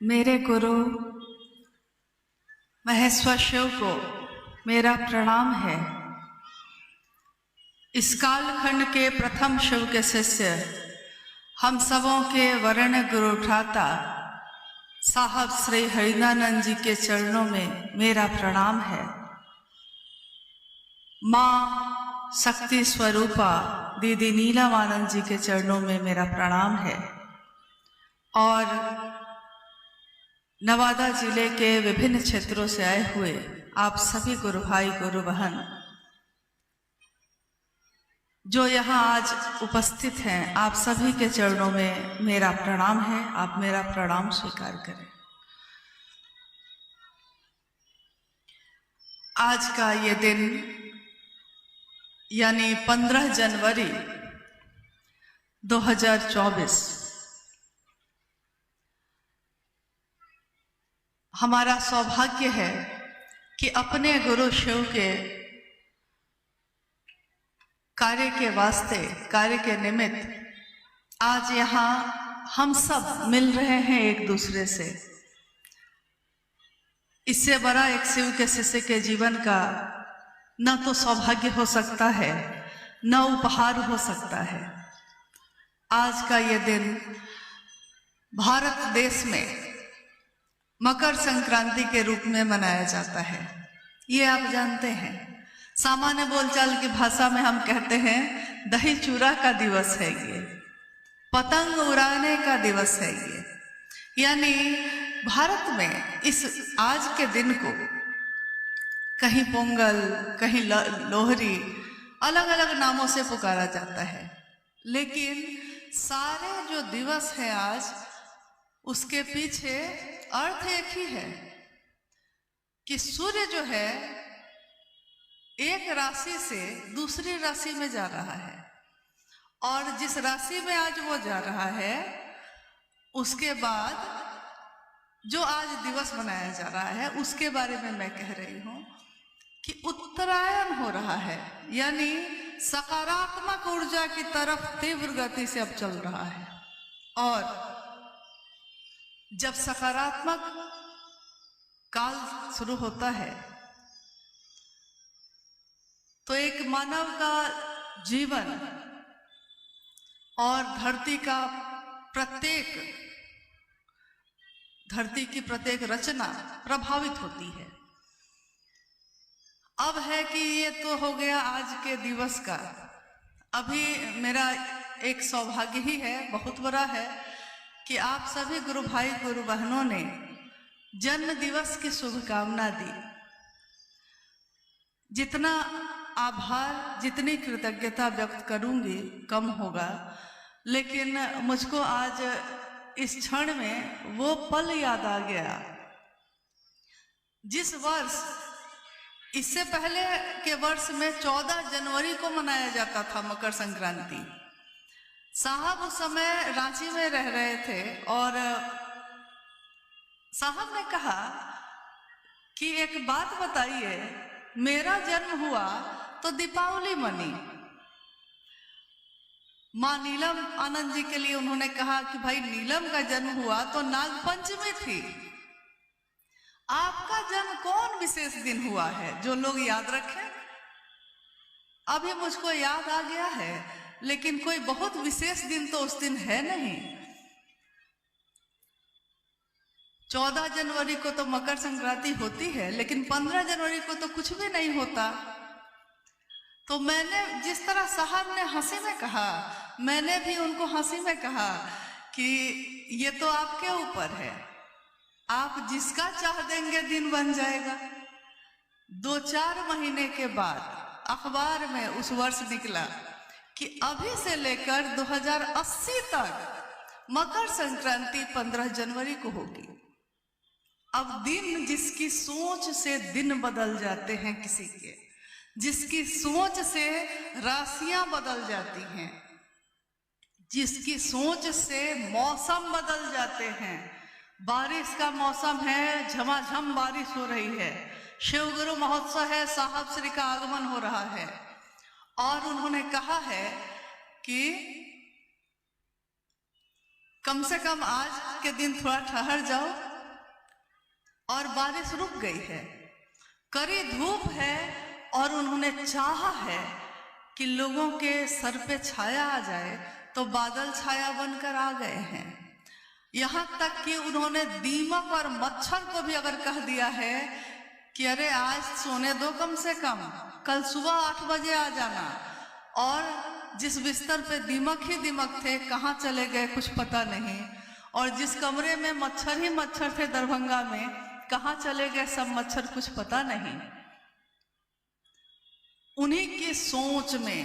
मेरे गुरु महेश्वर शिव को मेरा प्रणाम है। इस कालखंड के प्रथम शिव के शिष्य, हम सबों के वर्ण गुरु भ्राता साहब श्री हरिदानंद जी के चरणों में मेरा प्रणाम है। माँ शक्ति स्वरूपा दीदी नीलमानंद जी के चरणों में मेरा प्रणाम है। और नवादा जिले के विभिन्न क्षेत्रों से आए हुए आप सभी गुरु भाई गुरु बहन जो यहाँ आज उपस्थित हैं, आप सभी के चरणों में मेरा प्रणाम है। आप मेरा प्रणाम स्वीकार करें। आज का ये दिन यानी 15 जनवरी 2024 हमारा सौभाग्य है कि अपने गुरु शिव के कार्य के वास्ते, कार्य के निमित्त आज यहाँ हम सब मिल रहे हैं एक दूसरे से। इससे बड़ा एक शिव के शिष्य के जीवन का न तो सौभाग्य हो सकता है, न उपहार हो सकता है। आज का ये दिन भारत देश में मकर संक्रांति के रूप में मनाया जाता है। ये आप जानते हैं। सामान्य बोलचाल की भाषा में हम कहते हैं दही चूरा का दिवस है ये, पतंग उड़ाने का दिवस है ये। यानी भारत में इस आज के दिन को कहीं पोंगल, कहीं लोहरी, अलग अलग नामों से पुकारा जाता है। लेकिन सारे जो दिवस है आज, उसके पीछे अर्थ एक ही है कि सूर्य जो है एक राशि से दूसरी राशि में जा रहा है, और जिस राशि में आज वो जा रहा है उसके बाद जो आज दिवस मनाया जा रहा है उसके बारे में मैं कह रही हूं कि उत्तरायण हो रहा है। यानी सकारात्मक ऊर्जा की तरफ तीव्र गति से अब चल रहा है। और जब सकारात्मक काल शुरू होता है तो एक मानव का जीवन और धरती की प्रत्येक रचना प्रभावित होती है। अब है कि ये तो हो गया आज के दिवस का। अभी मेरा एक सौभाग्य ही है, बहुत बड़ा है, कि आप सभी गुरु भाई गुरु बहनों ने जन्म दिवस की शुभकामना दी। जितना आभार, जितनी कृतज्ञता व्यक्त करूंगी कम होगा, लेकिन मुझको आज इस क्षण में वो पल याद आ गया जिस वर्ष, इससे पहले के वर्ष में 14 जनवरी को मनाया जाता था मकर संक्रांति। साहब उस समय रांची में रह रहे थे और साहब ने कहा कि एक बात बताइए, मेरा जन्म हुआ तो दीपावली मनी। माँ नीलम आनंद जी के लिए उन्होंने कहा कि भाई नीलम का जन्म हुआ तो नागपंचमी थी, आपका जन्म कौन विशेष दिन हुआ है जो लोग याद रखें? अभी मुझको याद आ गया है, लेकिन कोई बहुत विशेष दिन तो उस दिन है नहीं। 14 जनवरी को तो मकर संक्रांति होती है, लेकिन 15 जनवरी को तो कुछ भी नहीं होता। तो मैंने जिस तरह साहब ने हंसी में कहा, मैंने भी उनको हंसी में कहा कि ये तो आपके ऊपर है, आप जिसका चाह देंगे दिन बन जाएगा। 2-4 महीने के बाद अखबार में उस वर्ष निकला कि अभी से लेकर 2080 तक मकर संक्रांति 15 जनवरी को होगी। अब दिन, जिसकी सोच से दिन बदल जाते हैं किसी के, जिसकी सोच से राशियां बदल जाती हैं, जिसकी सोच से मौसम बदल जाते हैं। बारिश का मौसम है, झमाझम बारिश हो रही है, शिव गुरु महोत्सव है, साहब श्री का आगमन हो रहा है, और उन्होंने कहा है कि कम से कम आज के दिन थोड़ा ठहर जाओ, और बारिश रुक गई है, कड़ी धूप है और उन्होंने चाहा है कि लोगों के सर पे छाया आ जाए, तो बादल छाया बनकर आ गए हैं। यहाँ तक कि उन्होंने दीमक और मच्छर को भी अगर कह दिया है कि अरे आज सोने दो, कम से कम कल सुबह 8 बजे आ जाना, और जिस बिस्तर पे दीमक ही दीमक थे कहाँ चले गए कुछ पता नहीं, और जिस कमरे में मच्छर ही मच्छर थे दरभंगा में, कहाँ चले गए सब मच्छर कुछ पता नहीं। उन्हीं की सोच में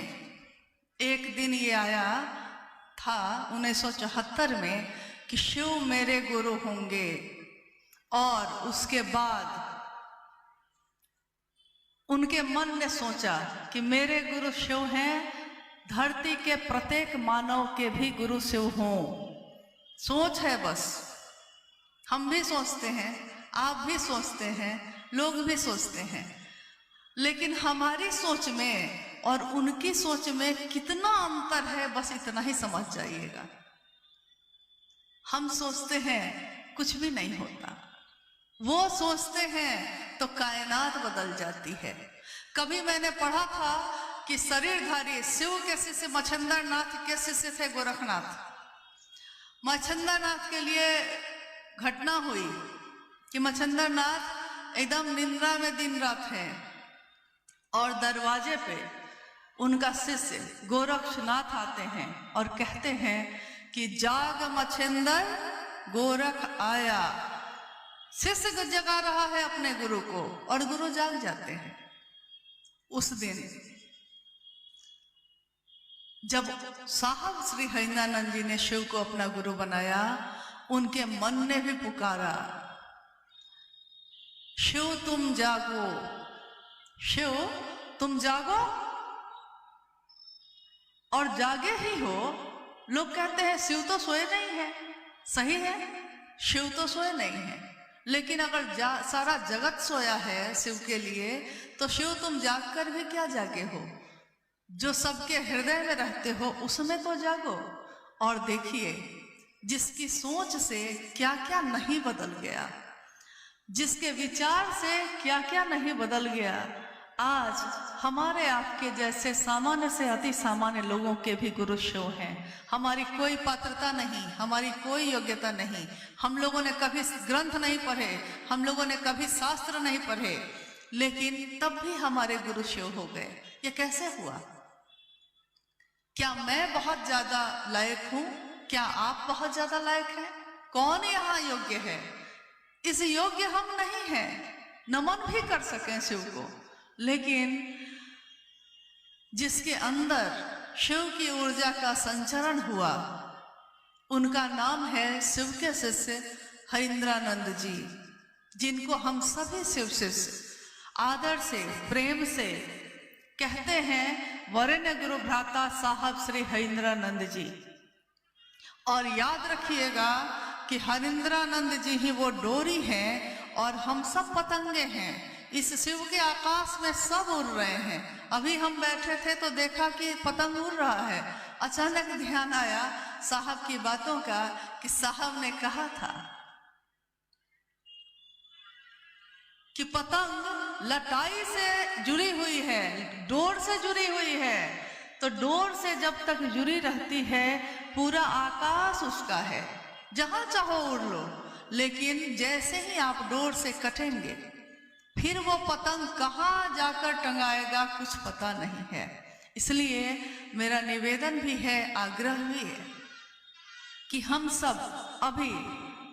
एक दिन ये आया था 1974 में कि शिव मेरे गुरु होंगे, और उसके बाद उनके मन ने सोचा कि मेरे गुरु शिव हैं, धरती के प्रत्येक मानव के भी गुरु शिव हों। सोच है बस, हम भी सोचते हैं, आप भी सोचते हैं, लोग भी सोचते हैं, लेकिन हमारी सोच में और उनकी सोच में कितना अंतर है, बस इतना ही समझ जाइएगा। हम सोचते हैं कुछ भी नहीं होता, वो सोचते हैं तो कायनात बदल जाती है। कभी मैंने पढ़ा था कि शरीरधारी शिव के शिष्य मच्छिंद्र नाथ के शिष्य थे गोरखनाथ। मच्छिंद्र नाथ के लिए घटना हुई कि मच्छिंद्र नाथ एकदम निंद्रा में दिन रात हैं, और दरवाजे पे उनका शिष्य गोरक्षनाथ आते हैं और कहते हैं कि जाग मच्छिंद्र गोरख आया। शिष्य जगा रहा है अपने गुरु को और गुरु जाग जाते हैं। उस दिन जब साहब श्री हरिंद्रानंद जी ने शिव को अपना गुरु बनाया, उनके मन ने भी पुकारा, शिव तुम जागो, शिव तुम जागो, और जागे ही हो। लोग कहते हैं शिव तो सोए नहीं है, सही है, शिव तो सोए नहीं है, लेकिन अगर सारा जगत सोया है शिव के लिए, तो शिव तुम जाग कर भी क्या जागे हो? जो सबके हृदय में रहते हो उसमें तो जागो। और देखिए जिसकी सोच से क्या क्या नहीं बदल गया, जिसके विचार से क्या क्या नहीं बदल गया। आज हमारे आपके जैसे सामान्य से अति सामान्य लोगों के भी गुरु शिव हैं। हमारी कोई पात्रता नहीं, हमारी कोई योग्यता नहीं, हम लोगों ने कभी ग्रंथ नहीं पढ़े, हम लोगों ने कभी शास्त्र नहीं पढ़े, लेकिन तब भी हमारे गुरु शिव हो गए। ये कैसे हुआ? क्या मैं बहुत ज्यादा लायक हूं? क्या आप बहुत ज्यादा लायक हैं? कौन यहाँ योग्य है? इस योग्य हम नहीं हैं, नमन भी कर सकें शिव को, लेकिन जिसके अंदर शिव की ऊर्जा का संचरण हुआ, उनका नाम है शिव के शिष्य हरिंद्रानंद जी, जिनको हम सभी शिव शिष्य आदर से प्रेम से कहते हैं वरेण्य गुरु भ्राता साहब श्री हरिंद्रानंद जी। और याद रखिएगा कि हरिंद्रानंद जी ही वो डोरी हैं और हम सब पतंगे हैं। इस शिव के आकाश में सब उड़ रहे हैं। अभी हम बैठे थे तो देखा कि पतंग उड़ रहा है। अचानक ध्यान आया साहब की बातों का कि साहब ने कहा था कि पतंग लटाई से जुड़ी हुई है, डोर से जुड़ी हुई है, तो डोर से जब तक जुड़ी रहती है पूरा आकाश उसका है, जहां चाहो उड़ लो। लेकिन जैसे ही आप डोर से कटेंगे फिर वो पतंग कहाँ जाकर टंगाएगा कुछ पता नहीं है। इसलिए मेरा निवेदन भी है, आग्रह भी है कि हम सब अभी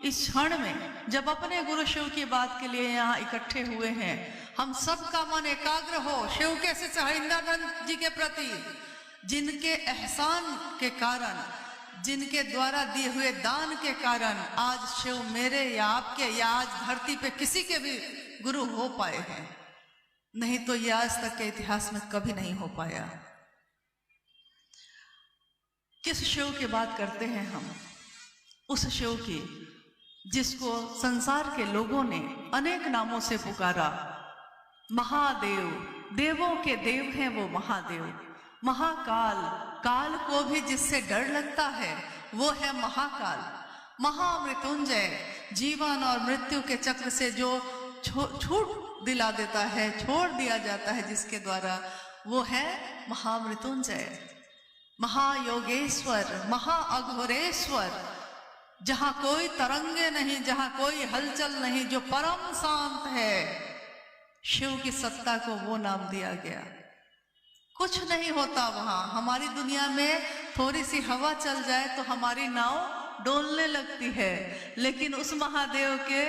इस क्षण में जब अपने गुरु शिव की बात के लिए यहाँ इकट्ठे हुए हैं, हम सब का मन एकाग्र हो शिव के शिष्य हरिंद्रानंद जी के प्रति, जिनके एहसान के कारण, जिनके द्वारा दिए हुए दान के कारण आज शिव मेरे या आपके या आज धरती पे किसी के भी गुरु हो पाए हैं। नहीं तो यह आज तक के इतिहास में कभी नहीं हो पाया। किस शिव की बात करते हैं हम? उस शिव की जिसको संसार के लोगों ने अनेक नामों से पुकारा। महादेव, देवों के देव हैं वो महादेव। महाकाल, काल को भी जिससे डर लगता है वो है महाकाल। महामृत्युंजय, जीवन और मृत्यु के चक्र से जो छूट दिला देता है, छोड़ दिया जाता है, जिसके द्वारा, वो है महामृत्युंजय, महायोगेश्वर, महाअघोरेश्वर, जहां कोई तरंगे नहीं, जहां कोई हलचल नहीं, जो परम शांत है। शिव की सत्ता को वो नाम दिया गया। कुछ नहीं होता वहां। हमारी दुनिया में थोड़ी सी हवा चल जाए तो हमारी नाव डोलने लगती है, लेकिन उस महादेव के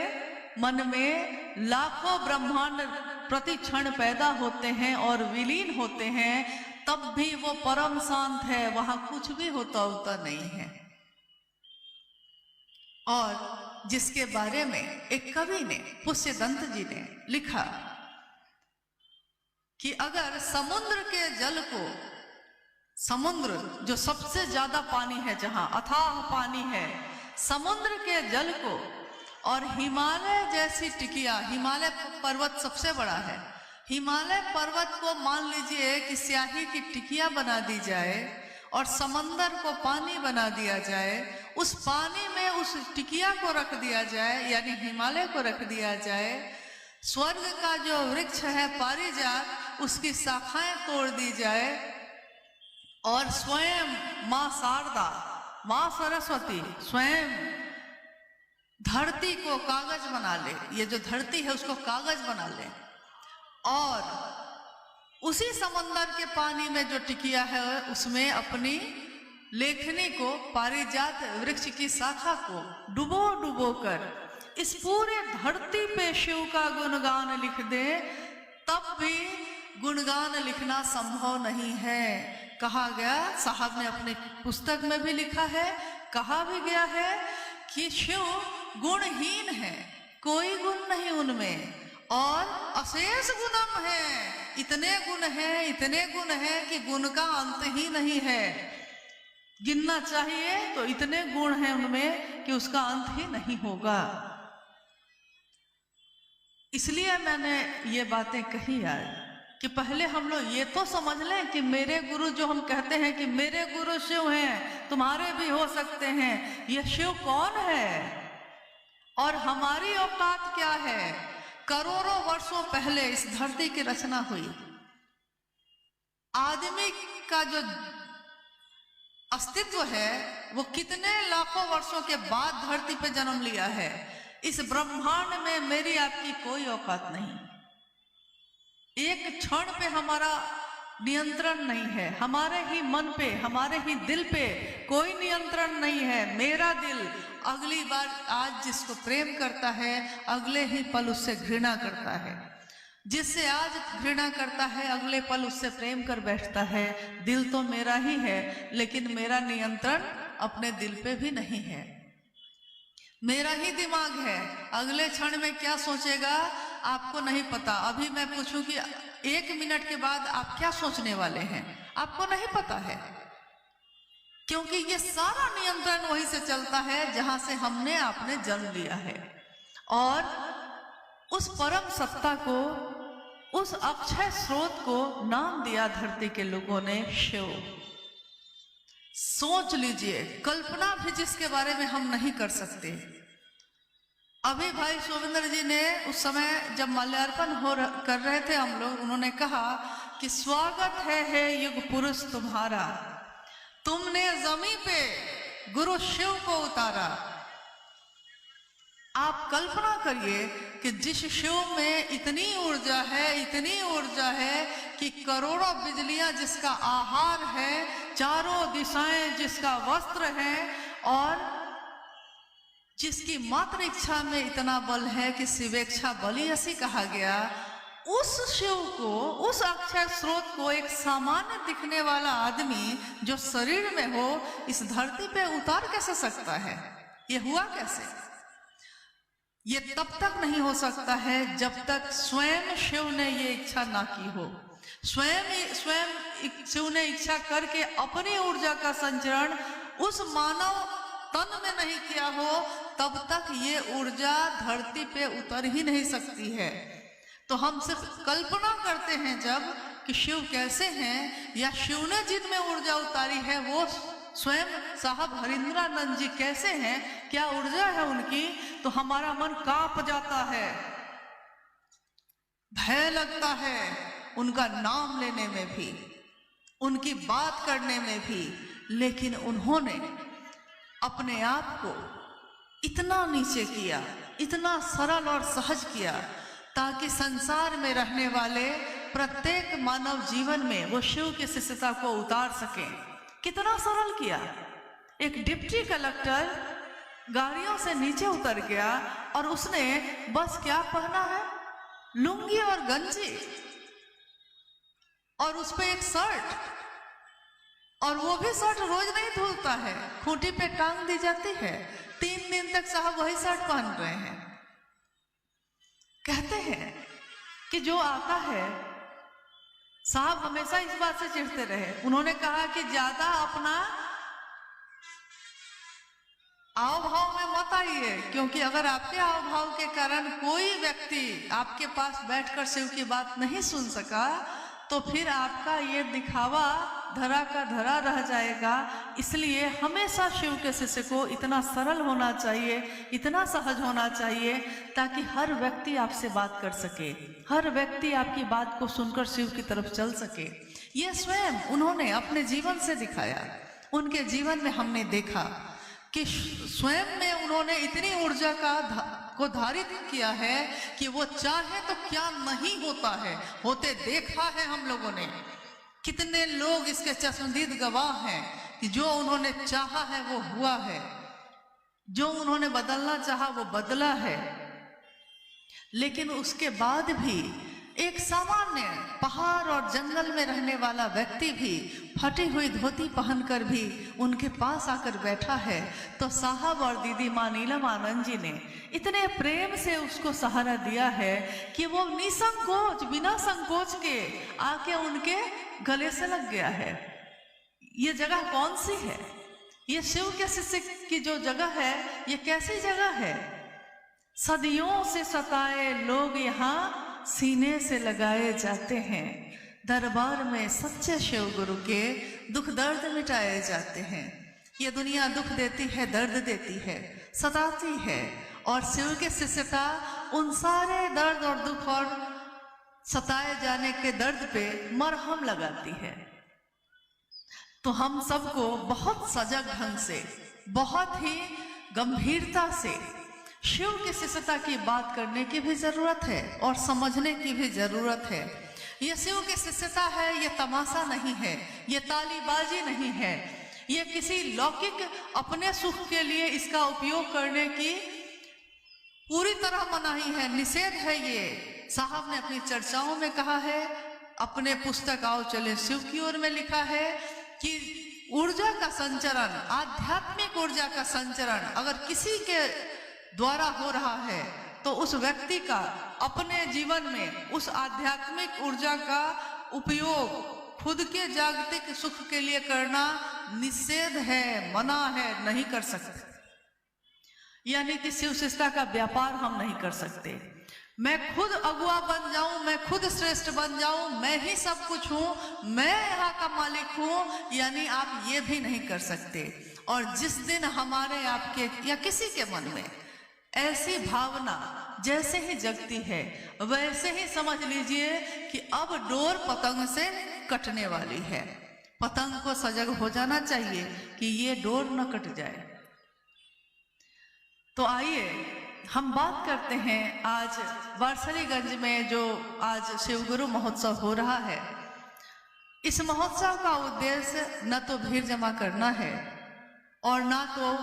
मन में लाखों ब्रह्मांड प्रति क्षण पैदा होते हैं और विलीन होते हैं, तब भी वो परम शांत है, वहां कुछ भी होता नहीं है। और जिसके बारे में एक कवि ने, पुष्यदंत जी ने लिखा कि अगर समुद्र के जल को, समुद्र जो सबसे ज्यादा पानी है, जहां अथाह पानी है, समुद्र के जल को और हिमालय जैसी टिकिया, हिमालय पर्वत सबसे बड़ा है, हिमालय पर्वत को मान लीजिए कि स्याही की टिकिया बना दी जाए और समंदर को पानी बना दिया जाए, उस पानी में उस टिकिया को रख दिया जाए, यानी हिमालय को रख दिया जाए, स्वर्ग का जो वृक्ष है पारिजात, उसकी शाखाएं तोड़ दी जाए और स्वयं मां शारदा, मां सरस्वती स्वयं धरती को कागज बना ले, ये जो धरती है उसको कागज बना ले, और उसी समंदर के पानी में जो टिकिया है उसमें अपनी लेखनी को, पारिजात वृक्ष की शाखा को डुबो डुबो कर इस पूरे धरती पे शिव का गुणगान लिख दे, तब भी गुणगान लिखना संभव नहीं है। कहा गया, साहब ने अपने पुस्तक में भी लिखा है, कहा भी गया है कि शिव गुणहीन है, कोई गुण नहीं उनमें, और अशेष गुणम है, इतने गुण है कि गुण का अंत ही नहीं है। गिनना चाहिए तो इतने गुण हैं उनमें कि उसका अंत ही नहीं होगा। इसलिए मैंने ये बातें कही आज कि पहले हम लोग ये तो समझ लें कि मेरे गुरु, जो हम कहते हैं कि मेरे गुरु शिव हैं, तुम्हारे भी हो सकते हैं, ये शिव कौन है और हमारी औकात क्या है। करोड़ों वर्षों पहले इस धरती की रचना हुई, आदमी का जो अस्तित्व है वो कितने लाखों वर्षों के बाद धरती पे जन्म लिया है। इस ब्रह्मांड में मेरी आपकी कोई औकात नहीं, एक क्षण पे हमारा नियंत्रण नहीं है, हमारे ही मन पे, हमारे ही दिल पे कोई नियंत्रण नहीं है। मेरा दिल अगली बार आज जिसको प्रेम करता है, अगले ही पल उससे घृणा करता है, जिससे आज घृणा करता है अगले पल उससे प्रेम कर बैठता है। दिल तो मेरा ही है, लेकिन मेरा नियंत्रण अपने दिल पे भी नहीं है। मेरा ही दिमाग है, अगले क्षण में क्या सोचेगा आपको नहीं पता। अभी मैं पूछूं कि 1 मिनट के बाद आप क्या सोचने वाले हैं, आपको नहीं पता है, क्योंकि ये सारा नियंत्रण वहीं से चलता है जहां से हमने आपने जन्म लिया है। और उस परम सत्ता को, उस अक्षय स्रोत को नाम दिया धरती के लोगों ने शिव। सोच लीजिए, कल्पना भी जिसके बारे में हम नहीं कर सकते। अभी भाई शोभिंदर जी ने उस समय जब माल्यार्पण कर रहे थे हम लोग, उन्होंने कहा कि स्वागत है युग पुरुष तुम्हारा, तुमने जमीन पे गुरु शिव को उतारा। आप कल्पना करिए कि जिस शिव में इतनी ऊर्जा है, इतनी ऊर्जा है कि करोड़ों बिजलियां जिसका आहार है, चारों दिशाएं जिसका वस्त्र है, और जिसकी मात्र इच्छा में इतना बल है कि शिवेच्छा बलि ऐसी कहा गया, उस शिव को, उस अक्षय स्रोत को एक सामान्य दिखने वाला आदमी जो शरीर में हो इस धरती पे उतार कैसे सकता है? ये हुआ कैसे? ये तब तक नहीं हो सकता है जब तक स्वयं शिव ने ये इच्छा ना की हो। स्वयं शिव ने इच्छा करके अपनी ऊर्जा का संचरण उस मानव तन में नहीं किया हो, तब तक ये ऊर्जा धरती पे उतर ही नहीं सकती है। तो हम सिर्फ कल्पना करते हैं जब कि शिव कैसे हैं, या शिव ने जिनमें ऊर्जा उतारी है वो स्वयं साहब हरिंद्रानंद जी कैसे हैं, क्या ऊर्जा है उनकी, तो हमारा मन कांप जाता है, भय लगता है उनका नाम लेने में भी, उनकी बात करने में भी। लेकिन उन्होंने अपने आप को इतना नीचे किया, इतना सरल और सहज किया, ताकि संसार में रहने वाले प्रत्येक मानव जीवन में वो शिव की शिष्यता को उतार सके। कितना सरल किया। एक डिप्टी कलेक्टर गाड़ियों से नीचे उतर गया और उसने बस क्या पहना है, लुंगी और गंजी, और उस पे एक शर्ट, और वो भी शर्ट रोज नहीं धुलता है, खूंटी पे टांग दी जाती है। 3 दिन तक साहब वही शर्ट पहन रहे हैं। कहते हैं कि जो आता है, साहब हमेशा इस बात से चिढ़ते रहे। उन्होंने कहा कि ज्यादा अपना आव भाव में मत आइए, क्योंकि अगर आपके आव भाव के कारण कोई व्यक्ति आपके पास बैठकर शिव की बात नहीं सुन सका, तो फिर आपका ये दिखावा धरा का धरा रह जाएगा। इसलिए हमेशा शिव के शिष्य को इतना सरल होना चाहिए, इतना सहज होना चाहिए, ताकि हर व्यक्ति आपसे बात कर सके, हर व्यक्ति आपकी बात को सुनकर शिव की तरफ चल सके। ये स्वयं उन्होंने अपने जीवन से दिखाया। उनके जीवन में हमने देखा कि स्वयं में उन्होंने इतनी ऊर्जा को धारित किया है कि वो चाहे तो क्या नहीं होता है, होते देखा है हम लोगों ने। कितने लोग इसके चश्मदीद गवाह हैं कि जो उन्होंने चाहा है वो हुआ है, जो उन्होंने बदलना चाहा वो बदला है। लेकिन उसके बाद भी एक सामान्य पहाड़ और जंगल में रहने वाला व्यक्ति भी फटी हुई धोती पहनकर भी उनके पास आकर बैठा है, तो साहब और दीदी मां नीलम आनंद जी ने इतने प्रेम से उसको सहारा दिया है कि वो निसंकोच, बिना संकोच के आके उनके गले से लग गया है। ये जगह कौन सी है? ये शिव के शिष्य की जो जगह है, ये कैसी जगह है? सदियों से सताए लोग यहाँ सीने से लगाए जाते हैं, दरबार में सच्चे शिव गुरु के दुख दर्द मिटाए जाते हैं। ये दुनिया दुख देती है, दर्द देती है, सताती है, और शिव के शिष्यता उन सारे दर्द और दुख और सताए जाने के दर्द पे मरहम लगाती है। तो हम सबको बहुत सजग ढंग से, बहुत ही गंभीरता से शिव की शिष्यता की बात करने की भी जरूरत है और समझने की भी जरूरत है। ये शिव की शिष्यता है, ये तमाशा नहीं है, ये तालीबाजी नहीं है, ये किसी लौकिक अपने सुख के लिए इसका उपयोग करने की पूरी तरह मनाही है, निषेध है। ये साहब ने अपनी चर्चाओं में कहा है, अपने पुस्तक आओ चले शिव की ओर में लिखा है कि ऊर्जा का संचरण, आध्यात्मिक ऊर्जा का संचरण अगर किसी के द्वारा हो रहा है, तो उस व्यक्ति का अपने जीवन में उस आध्यात्मिक ऊर्जा का उपयोग खुद के जागतिक सुख के लिए करना निषेध है, मना है, नहीं कर सकते। यानी कि शिव शिष्यता का व्यापार हम नहीं कर सकते। मैं खुद अगुआ बन जाऊं, मैं खुद श्रेष्ठ बन जाऊं, मैं ही सब कुछ हूं, मैं यहाँ का मालिक हूं, यानी आप ये भी नहीं कर सकते। और जिस दिन हमारे, आपके या किसी के मन में ऐसी भावना जैसे ही जगती है, वैसे ही समझ लीजिए कि अब डोर पतंग से कटने वाली है। पतंग को सजग हो जाना चाहिए कि ये डोर न कट जाए। तो आइए हम बात करते हैं आज वारसलीगंज में जो आज शिवगुरु महोत्सव हो रहा है। इस महोत्सव का उद्देश्य न तो भीड़ जमा करना है और ना तो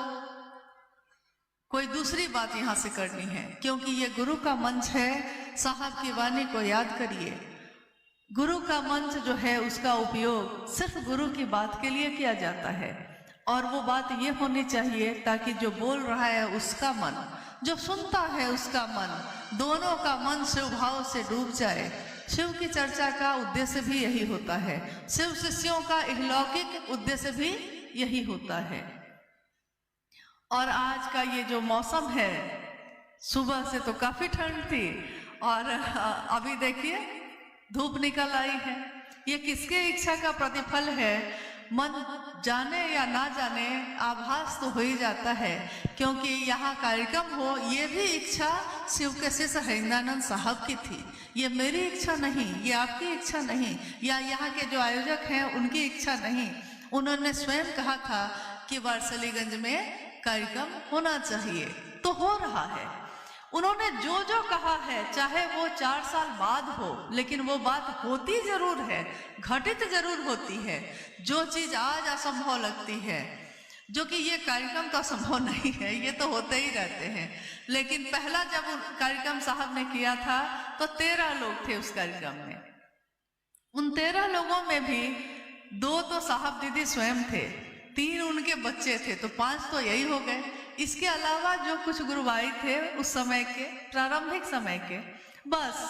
कोई दूसरी बात यहाँ से करनी है, क्योंकि ये गुरु का मंच है। साहब की वाणी को याद करिए, गुरु का मंच जो है उसका उपयोग सिर्फ गुरु की बात के लिए किया जाता है, और वो बात ये होनी चाहिए ताकि जो बोल रहा है उसका मन, जो सुनता है उसका मन, दोनों का मन शिव भाव से डूब जाए। शिव की चर्चा का उद्देश्य भी यही होता है, शिव शिष्यों का इहलौकिक उद्देश्य भी यही होता है। और आज का ये जो मौसम है, सुबह से तो काफी ठंड थी और अभी देखिए धूप निकल आई है। ये किसके इच्छा का प्रतिफल है? मन जाने या ना जाने आभास तो हो ही जाता है, क्योंकि यहाँ कार्यक्रम हो ये भी इच्छा शिव के शिष्य हरिंद्रानंद साहब की थी। ये मेरी इच्छा नहीं, ये आपकी इच्छा नहीं, या यहाँ के जो आयोजक हैं उनकी इच्छा नहीं। उन्होंने स्वयं कहा था कि वारसलीगंज में कार्यक्रम होना चाहिए, तो हो रहा है। उन्होंने जो जो कहा है, चाहे वो 4 साल बाद हो, लेकिन वो बात होती जरूर है, घटित जरूर होती है। जो चीज आज असंभव लगती है, जो कि ये कार्यक्रम तो असंभव नहीं है, ये तो होते ही रहते हैं। लेकिन पहला जब कार्यक्रम साहब ने किया था तो 13 लोग थे उस कार्यक्रम में। उन 13 लोगों में भी 2 तो साहब दीदी स्वयं थे, 3 उनके बच्चे थे, तो 5 तो यही हो गए। इसके अलावा जो कुछ गुरु भाई थे उस समय के, प्रारंभिक समय के, बस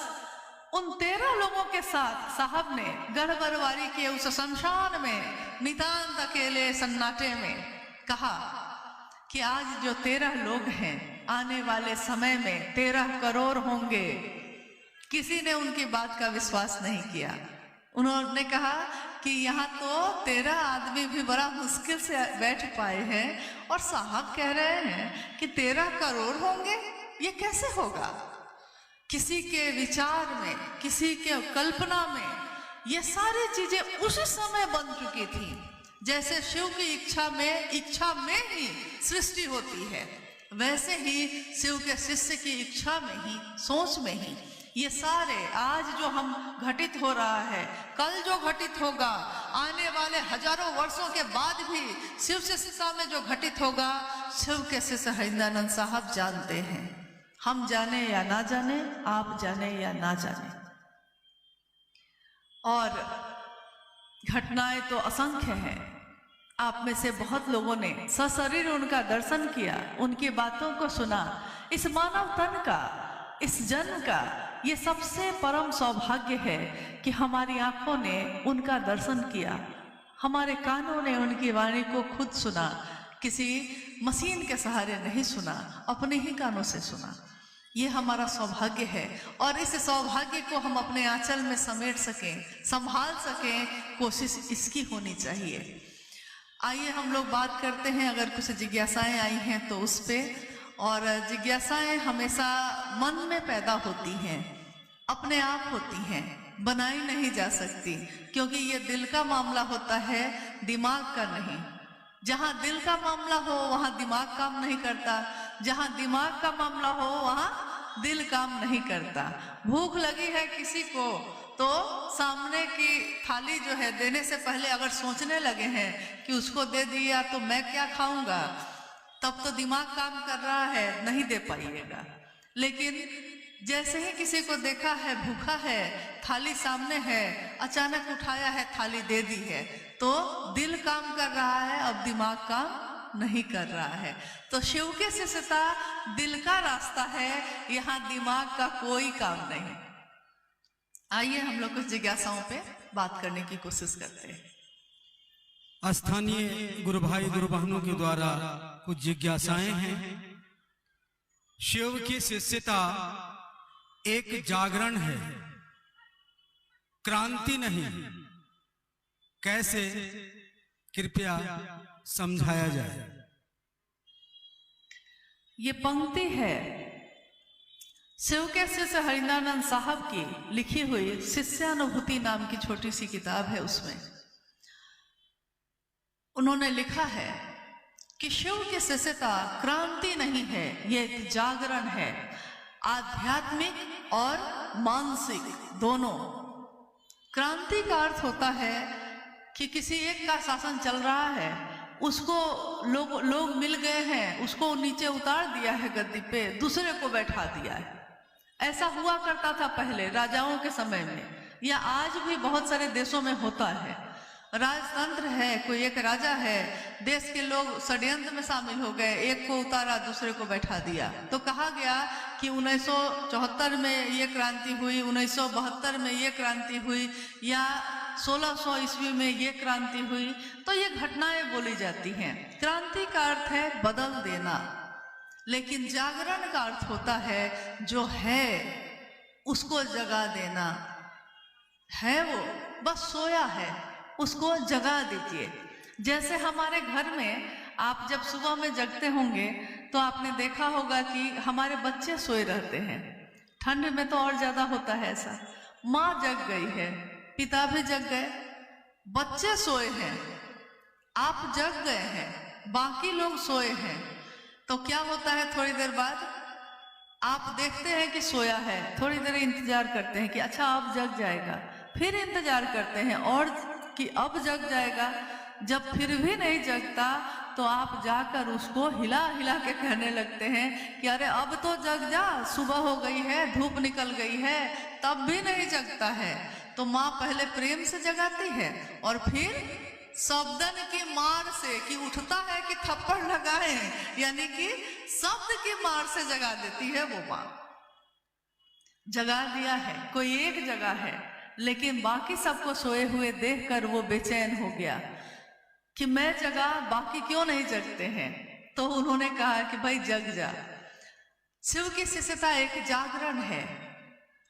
उन 13 लोगों के साथ साहब ने गढ़बरवारी के उस शमशान में नितांत अकेले सन्नाटे में कहा कि आज जो 13 लोग हैं, आने वाले समय में 13 करोड़ होंगे। किसी ने उनकी बात का विश्वास नहीं किया। उन्होंने कहा कि यहाँ तो 13 आदमी भी बड़ा मुश्किल से बैठ पाए हैं, और साहब कह रहे हैं कि 13 करोड़ होंगे, ये कैसे होगा? किसी के विचार में, किसी के कल्पना में ये सारी चीजें उसी समय बन चुकी थी। जैसे शिव की इच्छा में ही सृष्टि होती है, वैसे ही शिव के शिष्य की इच्छा में ही, सोच में ही ये सारे आज जो हम घटित हो रहा है, कल जो घटित होगा, आने वाले हजारों वर्षों के बाद भी शिव शिष्यता में जो घटित होगा, शिव के शिष्य हरिंद्रानंद साहब जानते हैं। हम जाने या ना जाने, आप जाने या ना जाने। और घटनाएं तो असंख्य हैं। आप में से बहुत लोगों ने सशरीर उनका दर्शन किया, उनकी बातों को सुना। इस मानव तन का, इस जन्म का ये सबसे परम सौभाग्य है कि हमारी आंखों ने उनका दर्शन किया, हमारे कानों ने उनकी वाणी को खुद सुना, किसी मशीन के सहारे नहीं सुना, अपने ही कानों से सुना। ये हमारा सौभाग्य है, और इस सौभाग्य को हम अपने आंचल में समेट सकें, संभाल सकें, कोशिश इसकी होनी चाहिए। आइए हम लोग बात करते हैं, अगर कुछ जिज्ञासाएं आई हैं तो उस पर। और जिज्ञासाएं हमेशा मन में पैदा होती हैं, अपने आप होती हैं, बनाई नहीं जा सकती, क्योंकि ये दिल का मामला होता है, दिमाग का नहीं। जहाँ दिल का मामला हो वहाँ दिमाग काम नहीं करता, जहाँ दिमाग का मामला हो वहाँ दिल काम नहीं करता। भूख लगी है किसी को तो सामने की थाली जो है देने से पहले अगर सोचने लगे हैं कि उसको दे दिया तो मैं क्या खाऊंगा, तब तो दिमाग काम कर रहा है, नहीं दे पाइएगा। लेकिन जैसे ही किसी को देखा है भूखा है, थाली सामने है, अचानक उठाया है, थाली दे दी है, तो दिल काम कर रहा है, अब दिमाग काम नहीं कर रहा है। तो शिव के शिष्यता दिल का रास्ता है, यहाँ दिमाग का कोई काम नहीं। आइए हम लोग कुछ जिज्ञासाओं पे बात करने की कोशिश करते हैं। स्थानीय गुरु भाई गुरु बहनों के द्वारा कुछ जिज्ञासाएं हैं। शिव की शिष्यता एक जागरण है, क्रांति नहीं। कैसे, कृपया समझाया जाए। ये पंक्ति है शिव के शिष्य हरिंद्रानंद साहब की लिखी हुई शिष्यानुभूति नाम की छोटी सी किताब है। उसमें उन्होंने लिखा है कि शिव की शिष्यता क्रांति नहीं है, ये एक जागरण है, आध्यात्मिक और मानसिक दोनों। क्रांति का अर्थ होता है कि किसी एक का शासन चल रहा है, उसको लोग मिल गए हैं, उसको नीचे उतार दिया है गद्दी पे, दूसरे को बैठा दिया है। ऐसा हुआ करता था पहले राजाओं के समय में, या आज भी बहुत सारे देशों में होता है। राजतंत्र है, कोई एक राजा है, देश के लोग षड्यंत्र में शामिल हो गए, एक को उतारा दूसरे को बैठा दिया। तो कहा गया कि 1974 में ये क्रांति हुई, 1972 में ये क्रांति हुई, या 1600 ईस्वी में ये क्रांति हुई। तो ये घटनाएं बोली जाती हैं। क्रांति का अर्थ है बदल देना, लेकिन जागरण का अर्थ होता है जो है उसको जगा देना। है वो बस सोया है, उसको जगा दीजिए। जैसे हमारे घर में आप जब सुबह में जगते होंगे तो आपने देखा होगा कि हमारे बच्चे सोए रहते हैं। ठंड में तो और ज्यादा होता है ऐसा। माँ जग गई है, पिता भी जग गए, बच्चे सोए हैं, आप जग गए हैं, बाकी लोग सोए हैं। तो क्या होता है, थोड़ी देर बाद आप देखते हैं कि सोया है, थोड़ी देर इंतजार करते हैं कि अच्छा अब जग जाएगा, फिर इंतजार करते हैं और कि अब जग जाएगा। जब फिर भी नहीं जगता तो आप जाकर उसको हिला हिला के कहने लगते हैं कि अरे अब तो जग जा, सुबह हो गई है, धूप निकल गई है, तब भी नहीं जगता है। तो माँ पहले प्रेम से जगाती है और फिर शब्दन की मार से, कि उठता है कि थप्पड़ लगाए, यानी कि शब्द की मार से जगा देती है वो माँ। जगा दिया है, कोई एक जगह है, लेकिन बाकी सबको सोए हुए देखकर वो बेचैन हो गया कि मैं जगा, बाकी क्यों नहीं जगते हैं। तो उन्होंने कहा कि भाई जग जा। शिव की शिष्यता एक जागरण है,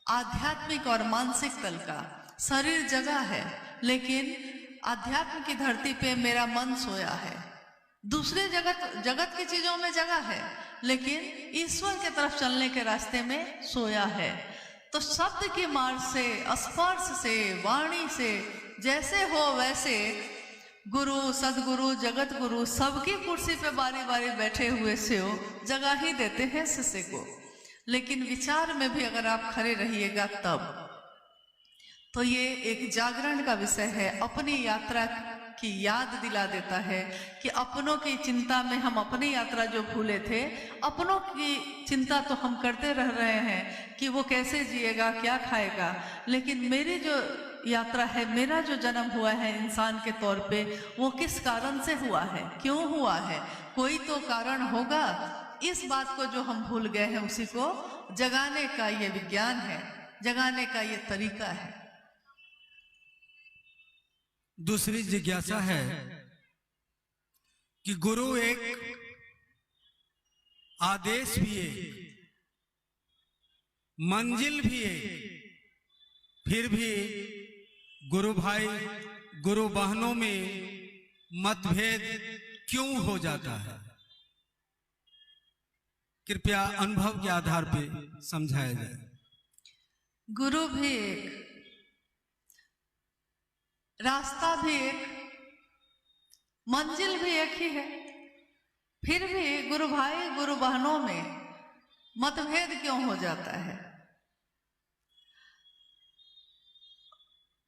आध्यात्मिक और मानसिक तल का। शरीर जगा है लेकिन आध्यात्म की धरती पे मेरा मन सोया है। दूसरे जगत की चीजों में जगा है लेकिन ईश्वर के तरफ चलने के रास्ते में सोया है। तो शब्द की मार से, स्पर्श से, वाणी से, जैसे हो वैसे गुरु, सदगुरु, जगत गुरु सबकी कुर्सी पे बारी बारी बैठे हुए शिव जगह ही देते हैं शिष्य को। लेकिन विचार में भी अगर आप खड़े रहिएगा तब। तो ये एक जागरण का विषय है, अपनी यात्रा की याद दिला देता है कि अपनों की चिंता में हम अपनी यात्रा जो भूले थे, अपनों की चिंता तो हम करते रह रहे हैं कि वो कैसे जिएगा, क्या खाएगा, लेकिन मेरी जो यात्रा है, मेरा जो जन्म हुआ है इंसान के तौर पे, वो किस कारण से हुआ है, क्यों हुआ है, कोई तो कारण होगा। इस बात को जो हम भूल गए हैं उसी को जगाने का ये विज्ञान है, जगाने का ये तरीका है। दूसरी जिज्ञासा है कि गुरु एक, आदेश भी एक, मंजिल भी एक, फिर भी गुरु भाई, गुरु बहनों में मतभेद क्यों हो जाता है? कृपया अनुभव के आधार पर समझाया जाए। गुरु भी एक, रास्ता भी एक, मंजिल भी एक ही है, फिर भी गुरु भाई, गुरु बहनों में मतभेद क्यों हो जाता है?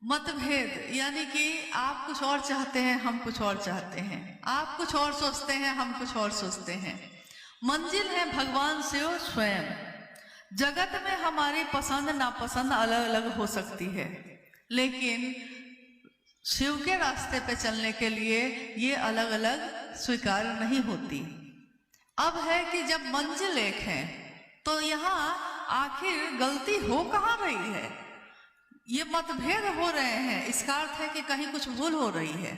मतभेद यानी कि आप कुछ और चाहते हैं, हम कुछ और चाहते हैं, आप कुछ और सोचते हैं, हम कुछ और सोचते हैं। मंजिल है भगवान शिव स्वयं। जगत में हमारी पसंद नापसंद अलग अलग हो सकती है, लेकिन शिव के रास्ते पे चलने के लिए ये अलग अलग स्वीकार नहीं होती। अब है कि जब मंजिल एक है तो यहाँ आखिर गलती हो कहाँ रही है? ये मतभेद हो रहे हैं, इसका अर्थ है कि कहीं कुछ भूल हो रही है।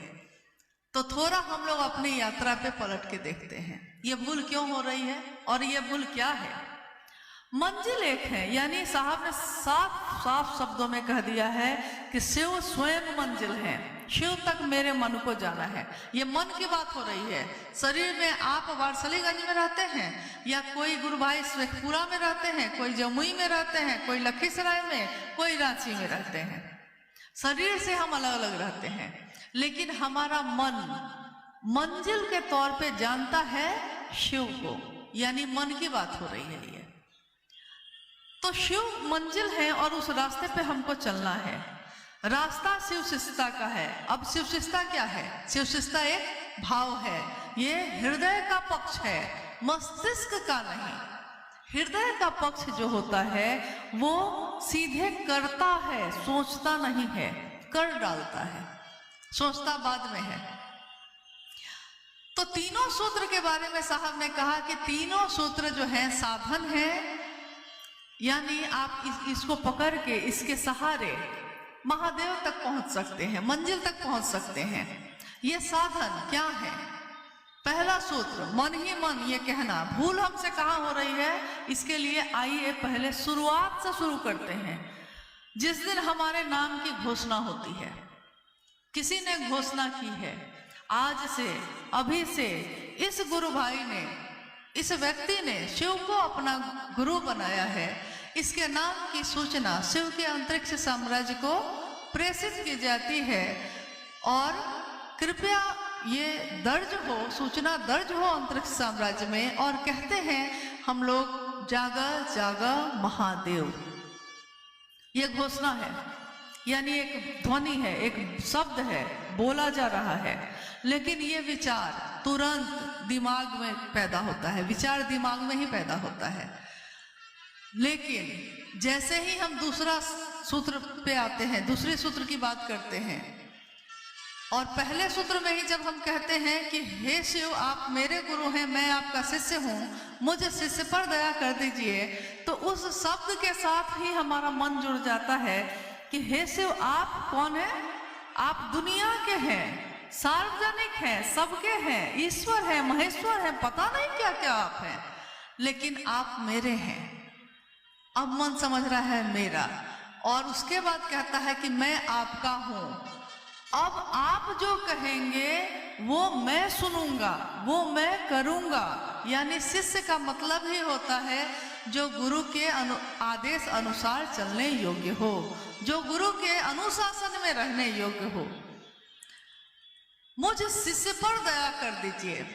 तो थोड़ा हम लोग अपनी यात्रा पे पलट के देखते हैं, ये भूल क्यों हो रही है और ये भूल क्या है। मंजिल एक है, यानी साहब ने साफ साफ शब्दों में कह दिया है कि शिव स्वयं मंजिल है, शिव तक मेरे मन को जाना है। ये मन की बात हो रही है। शरीर में आप वारसलीगंज में रहते हैं या कोई गुरु भाई शेखपुरा में रहते हैं, कोई जमुई में रहते हैं, कोई लखीसराय में, कोई रांची में रहते हैं। शरीर से हम अलग अलग रहते हैं, लेकिन हमारा मन मंजिल के तौर पे जानता है शिव को, यानी मन की बात हो रही है ये। तो शिव मंजिल है और उस रास्ते पे हमको चलना है। रास्ता शिव शिष्यता का है। अब शिव शिष्यता क्या है? शिव शिष्यता एक भाव है, ये हृदय का पक्ष है, मस्तिष्क का नहीं। हृदय का पक्ष जो होता है वो सीधे करता है, सोचता नहीं है, कर डालता है, सोचता बाद में है। तो तीनों सूत्र के बारे में साहब ने कहा कि तीनों सूत्र जो हैं साधन है, यानी आप इसको पकड़ के इसके सहारे महादेव तक पहुंच सकते हैं, मंजिल तक पहुंच सकते हैं। ये साधन क्या है? पहला सूत्र मन ही मन, ये कहना। भूल हमसे कहाँ हो रही है, इसके लिए आइए पहले शुरुआत से शुरू करते हैं। जिस दिन हमारे नाम की घोषणा होती है, किसी ने घोषणा की है, आज से, अभी से इस गुरु भाई ने, इस व्यक्ति ने शिव को अपना गुरु बनाया है। इसके नाम की सूचना शिव के अंतरिक्ष साम्राज्य को प्रेषित की जाती है और कृपया ये दर्ज हो, सूचना दर्ज हो अंतरिक्ष साम्राज्य में, और कहते हैं हम लोग जागा जागा महादेव। ये घोषणा है, यानी एक ध्वनि है, एक शब्द है, बोला जा रहा है, लेकिन ये विचार तुरंत दिमाग में पैदा होता है, विचार दिमाग में ही पैदा होता है। लेकिन जैसे ही हम दूसरा सूत्र पे आते हैं, दूसरे सूत्र की बात करते हैं, और पहले सूत्र में ही जब हम कहते हैं कि हे शिव आप मेरे गुरु हैं, मैं आपका शिष्य हूँ, मुझ शिष्य पर दया कर दीजिए, तो उस शब्द के साथ ही हमारा मन जुड़ जाता है कि हे शिव आप कौन है? आप दुनिया के हैं, सार्वजनिक हैं, सबके हैं, ईश्वर हैं, महेश्वर हैं, पता नहीं क्या क्या आप हैं, लेकिन आप मेरे हैं। अब मन समझ रहा है मेरा, और उसके बाद कहता है कि मैं आपका हूं। अब आप जो कहेंगे वो मैं सुनूंगा, वो मैं करूंगा। यानी शिष्य का मतलब ही होता है जो गुरु के आदेश अनुसार चलने योग्य हो, जो गुरु के अनुशासन में रहने योग्य हो। मुझ शिष्य पर दया कर दीजिए।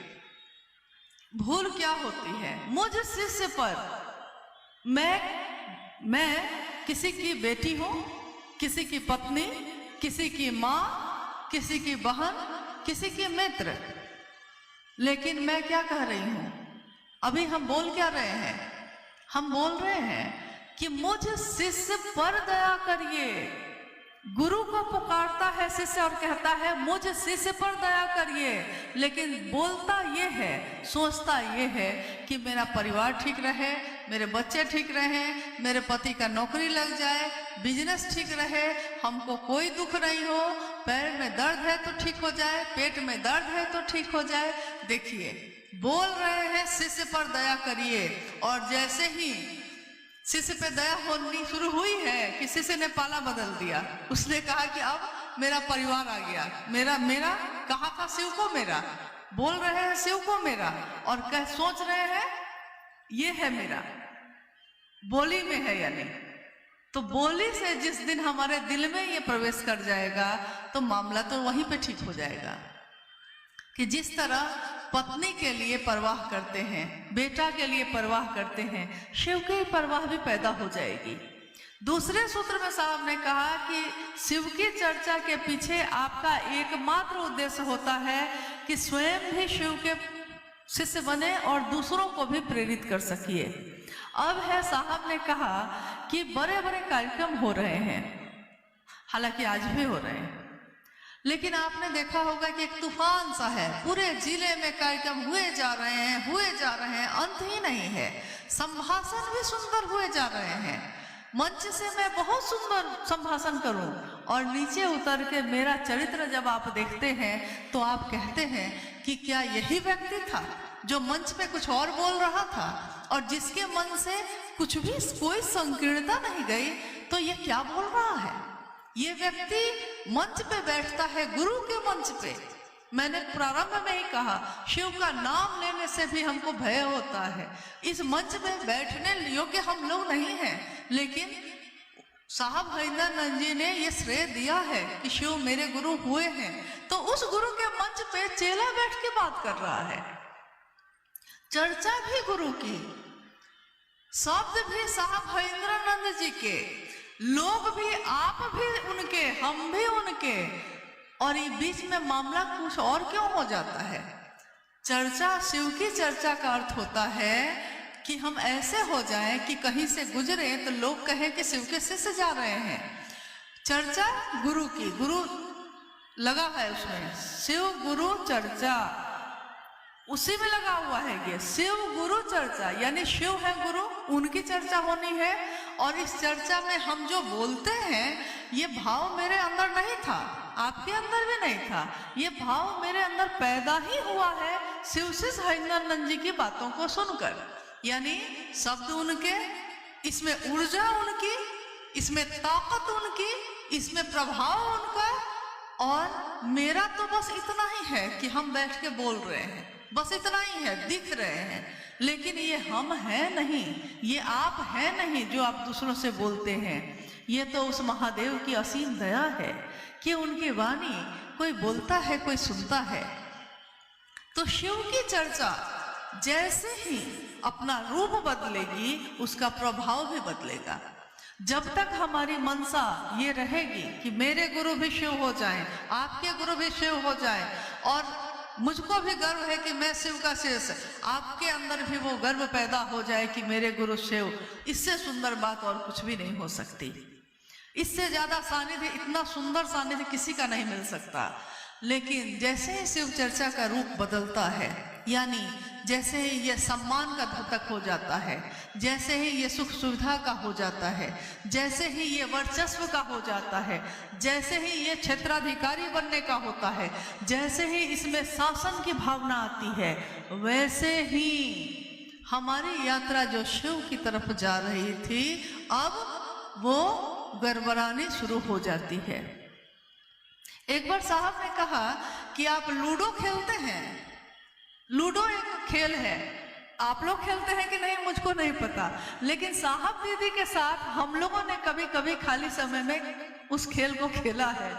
भूल क्या होती है? मुझ शिष्य पर मैं किसी की बेटी हूं, किसी की पत्नी, किसी की माँ, किसी की बहन, किसी की मित्र, लेकिन मैं क्या कह रही हूं? अभी हम बोल क्या रहे हैं? हम बोल रहे हैं कि मुझ शिष्य पर दया करिए। गुरु को पुकारता है शिष्य और कहता है मुझ शिष्य पर दया करिए, लेकिन बोलता ये है, सोचता ये है कि मेरा परिवार ठीक रहे, मेरे बच्चे ठीक रहे, मेरे पति का नौकरी लग जाए, बिजनेस ठीक रहे, हमको कोई दुख नहीं हो, पैर में दर्द है तो ठीक हो जाए, पेट में दर्द है तो ठीक हो जाए। देखिए, बोल रहे हैं शिष्य पर दया करिए, और जैसे ही शिष्य पे दया होनी शुरू हुई है कि शिष्य ने पाला बदल दिया। उसने कहा कि अब मेरा परिवार आ गया, मेरा कहा था शिव को मेरा, बोल रहे हैं शिव को मेरा, और सोच रहे हैं ये है मेरा, बोली में है। यानी तो बोली से जिस दिन हमारे दिल में ये प्रवेश कर जाएगा तो मामला तो वहीं पे ठीक हो जाएगा। कि जिस तरह पत्नी के लिए परवाह करते हैं, बेटा के लिए परवाह करते हैं, शिव की परवाह भी पैदा हो जाएगी। दूसरे सूत्र में साहब ने कहा कि शिव की चर्चा के पीछे आपका एकमात्र उद्देश्य होता है कि स्वयं भी शिव के शिष्य बने और दूसरों को भी प्रेरित कर सकिए। अब है, साहब ने कहा कि बड़े बड़े कार्यक्रम हो रहे हैं, हालांकि आज भी हो रहे हैं, लेकिन आपने देखा होगा कि एक तूफान सा है, पूरे जिले में कार्यक्रम हुए जा रहे हैं, अंत ही नहीं है। संभाषण भी सुंदर हुए जा रहे हैं। मंच से मैं बहुत सुंदर संभाषण करूं और नीचे उतर के मेरा चरित्र जब आप देखते हैं तो आप कहते हैं कि क्या यही व्यक्ति था जो मंच पे कुछ और बोल रहा था, और जिसके मन से कुछ भी कोई संकीर्णता नहीं गई, तो ये क्या बोल रहा है? ये व्यक्ति मंच पे बैठता है, गुरु के मंच पे। मैंने प्रारंभ में ही कहा, शिव का नाम लेने से भी हमको भय होता है। इस मंच पे बैठने योग्य हम लोग नहीं हैं, लेकिन साहब हरिंदरानंद जी ने ये श्रेय दिया है कि शिव मेरे गुरु हुए हैं, तो उस गुरु के मंच पे चेला बैठ के बात कर रहा है। चर्चा भी गुरु की, शब्द भी साहब हरिंदरानंद जी के, लोग भी, आप भी उनके, हम भी उनके, और ये बीच में मामला कुछ और क्यों हो जाता है? चर्चा, शिव की चर्चा का अर्थ होता है कि हम ऐसे हो जाएं कि कहीं से गुजरे तो लोग कहें कि शिव के शिष्य जा रहे हैं। चर्चा गुरु की, गुरु लगा है उसमें, शिव गुरु चर्चा, उसी में लगा हुआ है ये शिव गुरु चर्चा, यानी शिव है गुरु, उनकी चर्चा होनी है। और इस चर्चा में हम जो बोलते हैं ये भाव मेरे अंदर नहीं था, आपके अंदर भी नहीं था, ये भाव मेरे अंदर पैदा ही हुआ है शिव से हरिंदरानंद जी की बातों को सुनकर। यानी शब्द उनके, इसमें ऊर्जा उनकी, इसमें ताकत उनकी, इसमें प्रभाव उनका, और मेरा तो बस इतना ही है कि हम बैठ के बोल रहे हैं, बस इतना ही है, दिख रहे हैं, लेकिन ये हम हैं नहीं, ये आप हैं नहीं जो आप दूसरों से बोलते हैं। ये तो उस महादेव की असीम दया है कि उनकी वाणी कोई बोलता है, कोई सुनता है। तो शिव की चर्चा जैसे ही अपना रूप बदलेगी, उसका प्रभाव भी बदलेगा। जब तक हमारी मनसा ये रहेगी कि मेरे गुरु भी शिव हो जाएं, आपके गुरु भी शिव हो जाएं, और मुझको भी गर्व है कि मैं शिव का शिष्य, आपके अंदर भी वो गर्व पैदा हो जाए कि मेरे गुरु शिव, इससे सुंदर बात और कुछ भी नहीं हो सकती। इससे ज्यादा सानिध्य, इतना सुंदर सानिध्य किसी का नहीं मिल सकता। लेकिन जैसे ही शिव चर्चा का रूप बदलता है, यानी जैसे ही ये सम्मान का द्योतक हो जाता है, जैसे ही ये सुख सुविधा का हो जाता है, जैसे ही ये वर्चस्व का हो जाता है, जैसे ही ये क्षेत्राधिकारी बनने का होता है, जैसे ही इसमें शासन की भावना आती है, वैसे ही हमारी यात्रा जो शिव की तरफ जा रही थी, अब वो गड़बड़ानी शुरू हो जाती है। एक बार साहब ने कहा कि आप लूडो खेलते हैं। लूडो एक खेल है, आप लोग खेलते हैं कि नहीं मुझको नहीं पता, लेकिन साहब दीदी के साथ हम लोगों ने कभी कभी खाली समय में उस खेल को खेला है।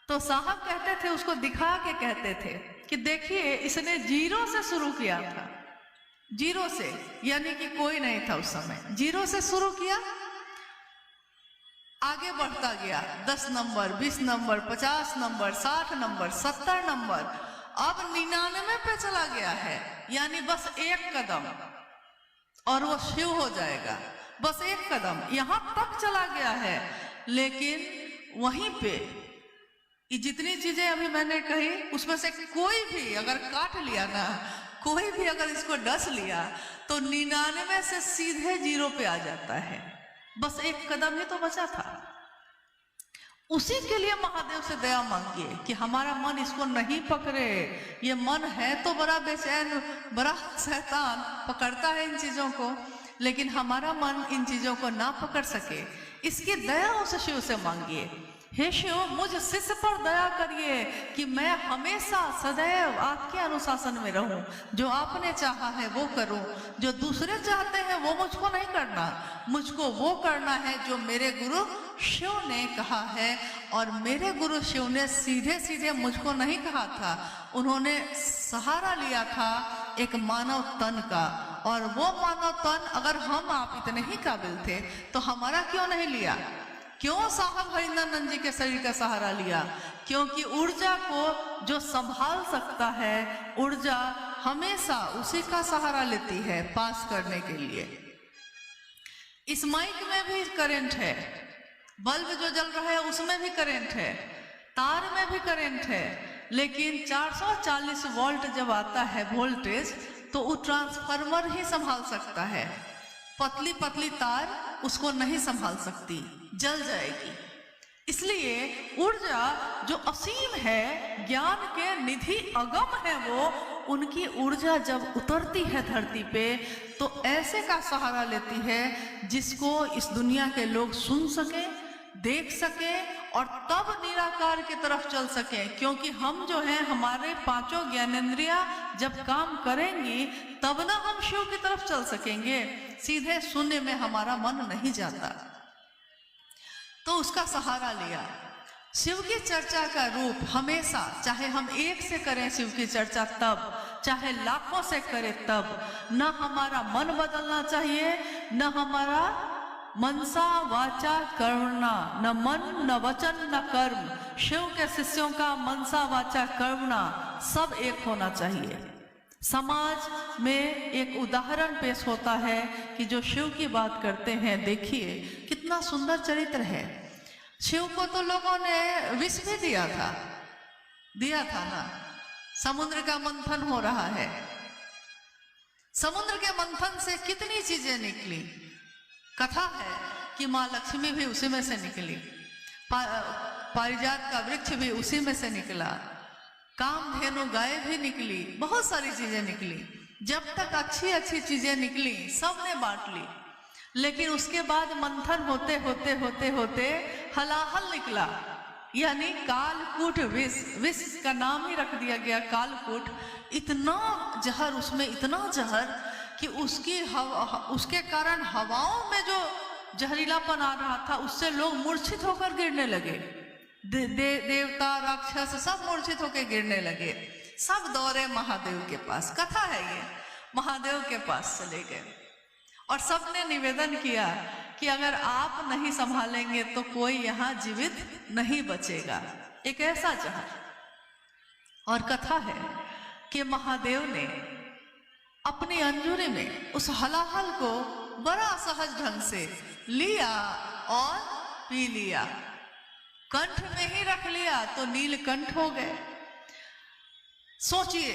तो साहब कहते थे, उसको दिखा के कहते थे कि देखिए इसने 0 से शुरू किया था, 0 से, यानी कि कोई नहीं था उस समय, 0 से शुरू किया, आगे बढ़ता गया, 10 number, 20 number, 50 number, 60 number, 70 number, अब 99 पे चला गया है, यानी बस एक कदम और वो शिव हो जाएगा, बस एक कदम यहां तक चला गया है। लेकिन वहीं पे ये जितनी चीजें अभी मैंने कही, उसमें से कोई भी अगर काट लिया ना, कोई भी अगर इसको डस लिया, तो 99 से सीधे 0 पे आ जाता है, बस एक कदम ही तो बचा था। उसी के लिए महादेव से दया मांगिए कि हमारा मन इसको नहीं पकड़े। ये मन है तो बड़ा बेचैन, बड़ा शैतान, पकड़ता है इन चीजों को, लेकिन हमारा मन इन चीजों को ना पकड़ सके, इसकी दया उस शिव से मांगिए। हे शिव, मुझ शिष्य पर दया करिए कि मैं हमेशा सदैव आपके अनुशासन में रहूं, जो आपने चाहा है वो करूं, जो दूसरे चाहते हैं वो मुझको नहीं करना, मुझको वो करना है जो मेरे गुरु शिव ने कहा है। और मेरे गुरु शिव ने सीधे सीधे मुझको नहीं कहा था, उन्होंने सहारा लिया था एक मानव तन का, और वो मानव तन अगर हम आप इतने ही काबिल थे तो हमारा क्यों नहीं लिया? क्यों साहब हरिंदर जी के शरीर का सहारा लिया? क्योंकि ऊर्जा को जो संभाल सकता है, ऊर्जा हमेशा उसी का सहारा लेती है पास करने के लिए। इस माइक में भी करंट है, बल्ब जो जल रहा है उसमें भी करंट है, तार में भी करंट है, लेकिन 440 वोल्ट जब आता है वोल्टेज, तो वो ट्रांसफार्मर ही संभाल सकता है, पतली पतली तार उसको नहीं संभाल सकती, जल जाएगी। इसलिए ऊर्जा जो असीम है, ज्ञान के निधि अगम है, वो उनकी ऊर्जा जब उतरती है धरती पे तो ऐसे का सहारा लेती है जिसको इस दुनिया के लोग सुन सके, देख सके और तब निराकार की तरफ चल सके। क्योंकि हम जो हैं, हमारे 5 ज्ञानेंद्रियां जब काम करेंगी तब ना हम शिव की तरफ चल सकेंगे, सीधे शून्य में हमारा मन नहीं जाता। तो उसका सहारा लिया। शिव की चर्चा का रूप हमेशा, चाहे हम एक से करें शिव की चर्चा तब, चाहे लाखों से करें तब, न हमारा मन बदलना चाहिए, न हमारा मनसा वाचा कर्मणा, न मन न वचन न कर्म। शिव के शिष्यों का मनसा वाचा कर्मणा सब एक होना चाहिए। समाज में एक उदाहरण पेश होता है कि जो शिव की बात करते हैं, देखिए कितना सुंदर चरित्र है। शिव को तो लोगों ने विष भी दिया था ना। समुद्र का मंथन हो रहा है, समुद्र के मंथन से कितनी चीजें निकली। कथा है कि माँ लक्ष्मी भी उसी में से निकली, पारिजात का वृक्ष भी उसी में से निकला, कामधेनु गाय भी निकली, बहुत सारी चीजें निकली। जब तक अच्छी अच्छी चीजें निकली सबने बांट ली, लेकिन उसके बाद मंथन होते होते होते होते हलाहल निकला। यानी कालकूट विष, विष का नाम ही रख दिया गया कालकूट। इतना जहर, उसमें इतना जहर कि उसके कारण हवाओं में जो जहरीलापन आ रहा था उससे लोग मूर्छित होकर गिरने लगे। देवता राक्षस सब मूर्छित होकर गिरने लगे। सब दौड़े महादेव के पास, कथा है ये, महादेव के पास चले गए और सबने निवेदन किया कि अगर आप नहीं संभालेंगे तो कोई यहाँ जीवित नहीं बचेगा। एक ऐसा जहर। और कथा है कि महादेव ने अपनी अंजूरी में उस हलाहल को बड़ा सहज ढंग से लिया और पी लिया, कंठ में ही रख लिया तो नीलकंठ हो गए। सोचिए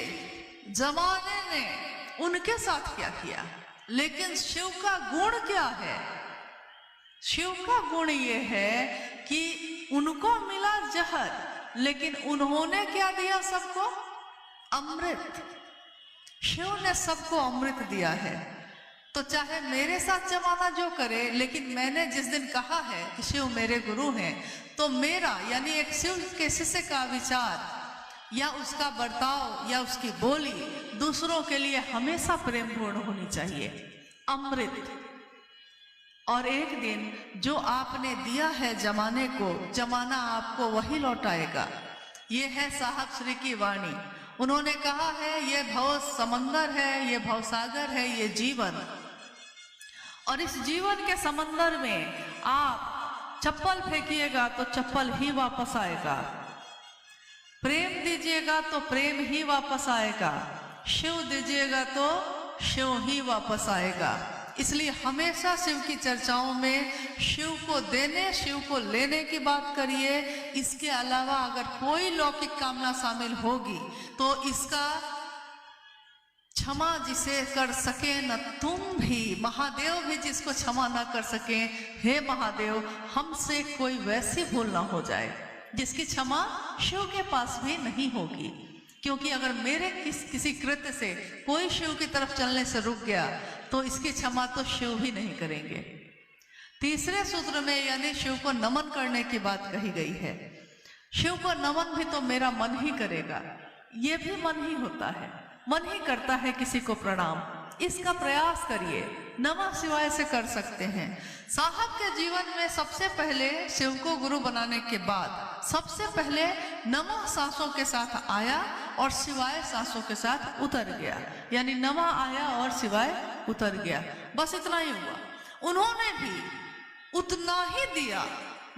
जमाने ने उनके साथ क्या किया, लेकिन शिव का गुण क्या है? शिव का गुण ये है कि उनको मिला जहर, लेकिन उन्होंने क्या दिया सबको? अमृत। शिव ने सबको अमृत दिया है। तो चाहे मेरे साथ जमाना जो करे, लेकिन मैंने जिस दिन कहा है कि शिव मेरे गुरु हैं, तो मेरा यानी एक शिव के शिष्य का विचार या उसका बर्ताव या उसकी बोली दूसरों के लिए हमेशा प्रेमपूर्ण होनी चाहिए। अमृत। और एक दिन जो आपने दिया है जमाने को, जमाना आपको वही लौटाएगा। ये है साहब श्री की वाणी। उन्होंने कहा है ये भव समंदर है, ये भवसागर है, ये जीवन। और इस जीवन के समंदर में आप चप्पल फेंकिएगा तो चप्पल ही वापस आएगा, प्रेम दीजिएगा तो प्रेम ही वापस आएगा, शिव दीजिएगा तो शिव ही वापस आएगा। इसलिए हमेशा शिव की चर्चाओं में शिव को देने, शिव को लेने की बात करिए। इसके अलावा अगर कोई लौकिक कामना शामिल होगी तो इसका क्षमा जिसे कर सके न तुम भी, महादेव भी जिसको क्षमा ना कर सके, हे महादेव हमसे कोई वैसी भूल ना हो जाए जिसकी क्षमा शिव के पास भी नहीं होगी। क्योंकि अगर मेरे किसी कृत्य से कोई शिव की तरफ चलने से रुक गया तो इसकी क्षमा तो शिव भी नहीं करेंगे। तीसरे सूत्र में यानी शिव को नमन करने की बात कही गई है। शिव को नमन भी तो मेरा मन ही करेगा, ये भी मन ही होता है, मन ही करता है किसी को प्रणाम। इसका प्रयास करिए, नमः शिवाय से कर सकते हैं। साहब के जीवन में सबसे पहले शिव को गुरु बनाने के बाद सबसे पहले नमः सांसों के साथ आया और शिवाय सांसों के साथ उतर गया। यानी नमः आया और शिवाय उतर गया, बस इतना ही हुआ। उन्होंने भी उतना ही दिया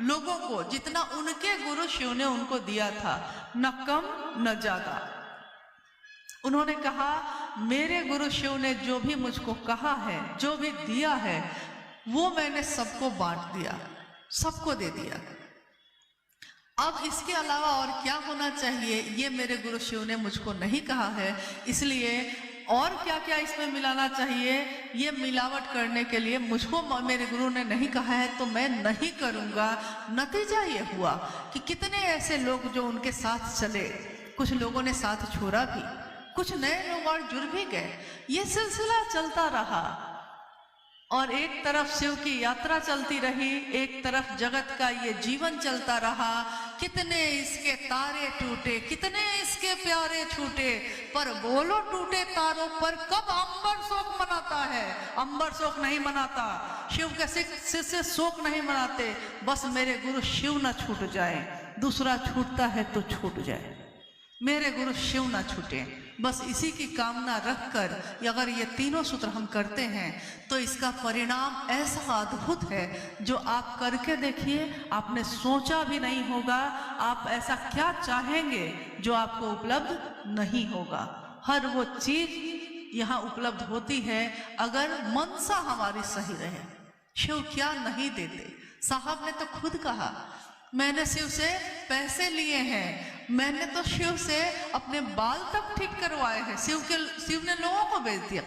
लोगों को जितना उनके गुरु शिव ने उनको दिया था, न कम न ज्यादा। उन्होंने कहा मेरे गुरु शिव ने जो भी मुझको कहा है, जो भी दिया है, वो मैंने सबको बांट दिया, सबको दे दिया। अब इसके अलावा और क्या होना चाहिए ये मेरे गुरु शिव ने मुझको नहीं कहा है, इसलिए और क्या क्या इसमें मिलाना चाहिए ये मिलावट करने के लिए मुझको मेरे गुरु ने नहीं कहा है तो मैं नहीं करूँगा। नतीजा ये हुआ कि कितने ऐसे लोग जो उनके साथ चले, कुछ लोगों ने साथ छोड़ा भी, कुछ नए लोग और जुड़ भी गए। ये सिलसिला चलता रहा और एक तरफ शिव की यात्रा चलती रही, एक तरफ जगत का ये जीवन चलता रहा। कितने इसके तारे टूटे, कितने इसके प्यारे छूटे, पर बोलो टूटे तारों पर कब अंबर शोक मनाता है? अंबर शोक नहीं मनाता, शिव के शिष्य शोक नहीं मनाते। बस मेरे गुरु शिव ना छूट जाए, दूसरा छूटता है तो छूट जाए, मेरे गुरु शिव ना छूटे। बस इसी की कामना रखकर अगर ये तीनों सूत्र हम करते हैं तो इसका परिणाम ऐसा अद्भुत है जो आप करके देखिए, आपने सोचा भी नहीं होगा। आप ऐसा क्या चाहेंगे जो आपको उपलब्ध नहीं होगा। हर वो चीज यहाँ उपलब्ध होती है अगर मनसा हमारी सही रहे। शिव क्या नहीं देते, साहब ने तो खुद कहा मैंने शिव से पैसे लिए हैं, मैंने तो शिव से अपने बाल तक ठीक करवाए हैं। शिव ने लोगों को बेच दिया।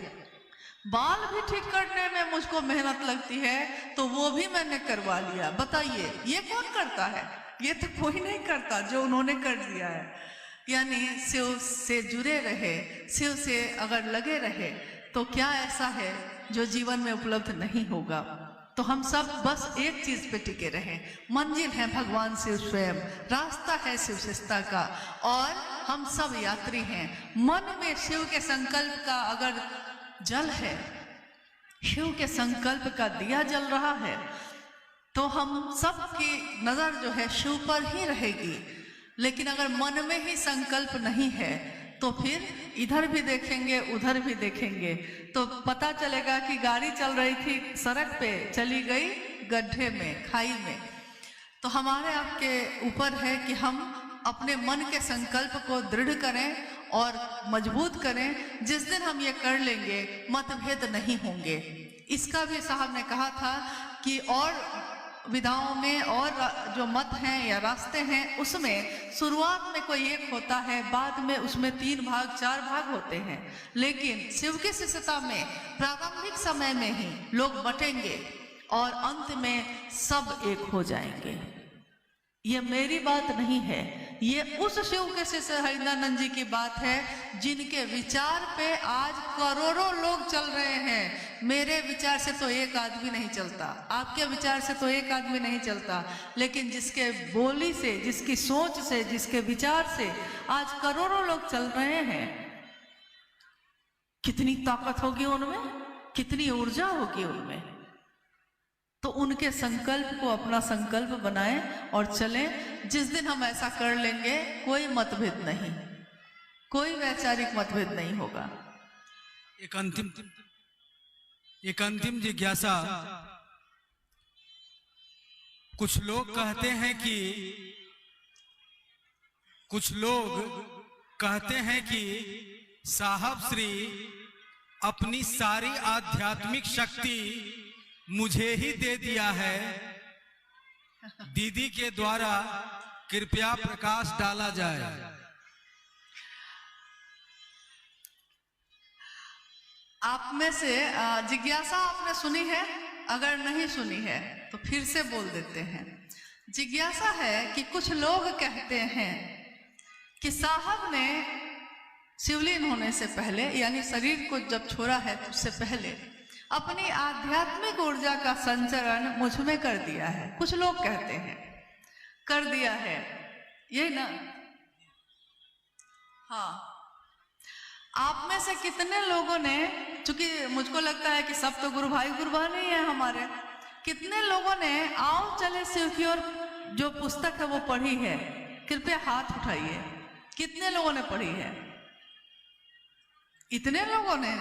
बाल भी ठीक करने में मुझको मेहनत लगती है तो वो भी मैंने करवा लिया। बताइए ये कौन करता है? ये तो कोई नहीं करता जो उन्होंने कर दिया है। यानी शिव से जुड़े रहे, शिव से अगर लगे रहे तो क्या ऐसा है जो जीवन में उपलब्ध नहीं होगा। तो हम सब बस एक चीज पे टिके रहें, मंजिल है भगवान शिव स्वयं, रास्ता है शिव शिष्टा का, और हम सब यात्री हैं। मन में शिव के संकल्प का अगर जल है, शिव के संकल्प का दिया जल रहा है, तो हम सब की नजर जो है शिव पर ही रहेगी। लेकिन अगर मन में ही संकल्प नहीं है तो फिर इधर भी देखेंगे उधर भी देखेंगे तो पता चलेगा कि गाड़ी चल रही थी सड़क पे, चली गई गड्ढे में, खाई में। तो हमारे आपके ऊपर है कि हम अपने मन के संकल्प को दृढ़ करें और मजबूत करें। जिस दिन हम ये कर लेंगे मतभेद नहीं होंगे। इसका भी साहब ने कहा था कि और विधाओं में और जो मत हैं या रास्ते हैं उसमें शुरुआत में कोई एक होता है, बाद में उसमें 3 भाग 4 भाग होते हैं, लेकिन शिव की शिष्यता में प्रारंभिक समय में ही लोग बटेंगे और अंत में सब एक हो जाएंगे। ये मेरी बात नहीं है, ये उस शिव के शिष्य हरिंद्रानंद जी की बात है जिनके विचार पे आज करोड़ों लोग चल रहे हैं। मेरे विचार से तो एक आदमी नहीं चलता, आपके विचार से तो एक आदमी नहीं चलता, लेकिन जिसके बोली से, जिसकी सोच से, जिसके विचार से आज करोड़ों लोग चल रहे हैं, कितनी ताकत होगी उनमें, कितनी ऊर्जा होगी उनमें। तो उनके संकल्प को अपना संकल्प बनाएं और चलें। जिस दिन हम ऐसा कर लेंगे कोई मतभेद नहीं, कोई वैचारिक मतभेद नहीं होगा। एक अंतिम जिज्ञासा। कुछ लोग कहते हैं कि साहब श्री अपनी सारी आध्यात्मिक शक्ति मुझे ही दे दिया है, दीदी के द्वारा कृपया प्रकाश डाला जाए। आप में से जिज्ञासा आपने सुनी है? अगर नहीं सुनी है तो फिर से बोल देते हैं। जिज्ञासा है कि कुछ लोग कहते हैं कि साहब ने शिवलीन होने से पहले, यानी शरीर को जब छोड़ा है उससे पहले, अपनी आध्यात्मिक ऊर्जा का संचरण मुझ में कर दिया है। कुछ लोग कहते हैं कर दिया है, यही ना? हाँ, आप में से कितने लोगों ने, चूंकि मुझको लगता है कि सब तो गुरु भाई गुरु बहन ही है हमारे, कितने लोगों ने आओ चले शिव की ओर जो पुस्तक है वो पढ़ी है? कृपया हाथ उठाइए, कितने लोगों ने पढ़ी है? इतने लोगों ने,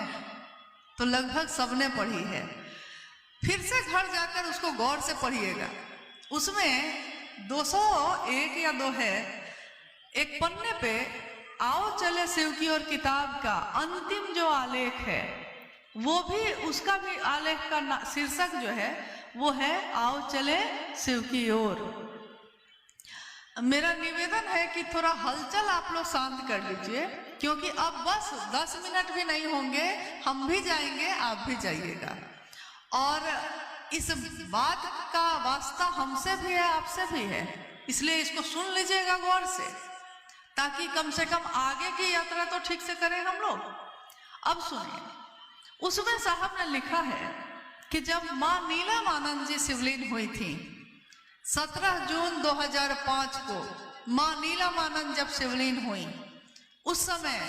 तो लगभग सबने पढ़ी है। फिर से घर जाकर उसको गौर से पढ़िएगा। उसमें 201 या 2 है, एक पन्ने पे आओ चले शिव की ओर किताब का अंतिम जो आलेख है, वो भी, उसका भी आलेख का शीर्षक जो है वो है आओ चले शिव की ओर। मेरा निवेदन है कि थोड़ा हलचल आप लोग शांत कर लीजिए, क्योंकि अब बस 10 मिनट भी नहीं होंगे, हम भी जाएंगे, आप भी जाइएगा। और इस बात का वास्ता हमसे भी है, आपसे भी है, इसलिए इसको सुन लीजिएगा गौर से, ताकि कम से कम आगे की यात्रा तो ठीक से करें हम लोग। अब सुनिए, उसमें साहब ने लिखा है कि जब माँ नीलमानंद जी शिवलीन हुई थी 17 जून 2005 को, माँ नीलमानंद जब शिवलीन हुई, उस समय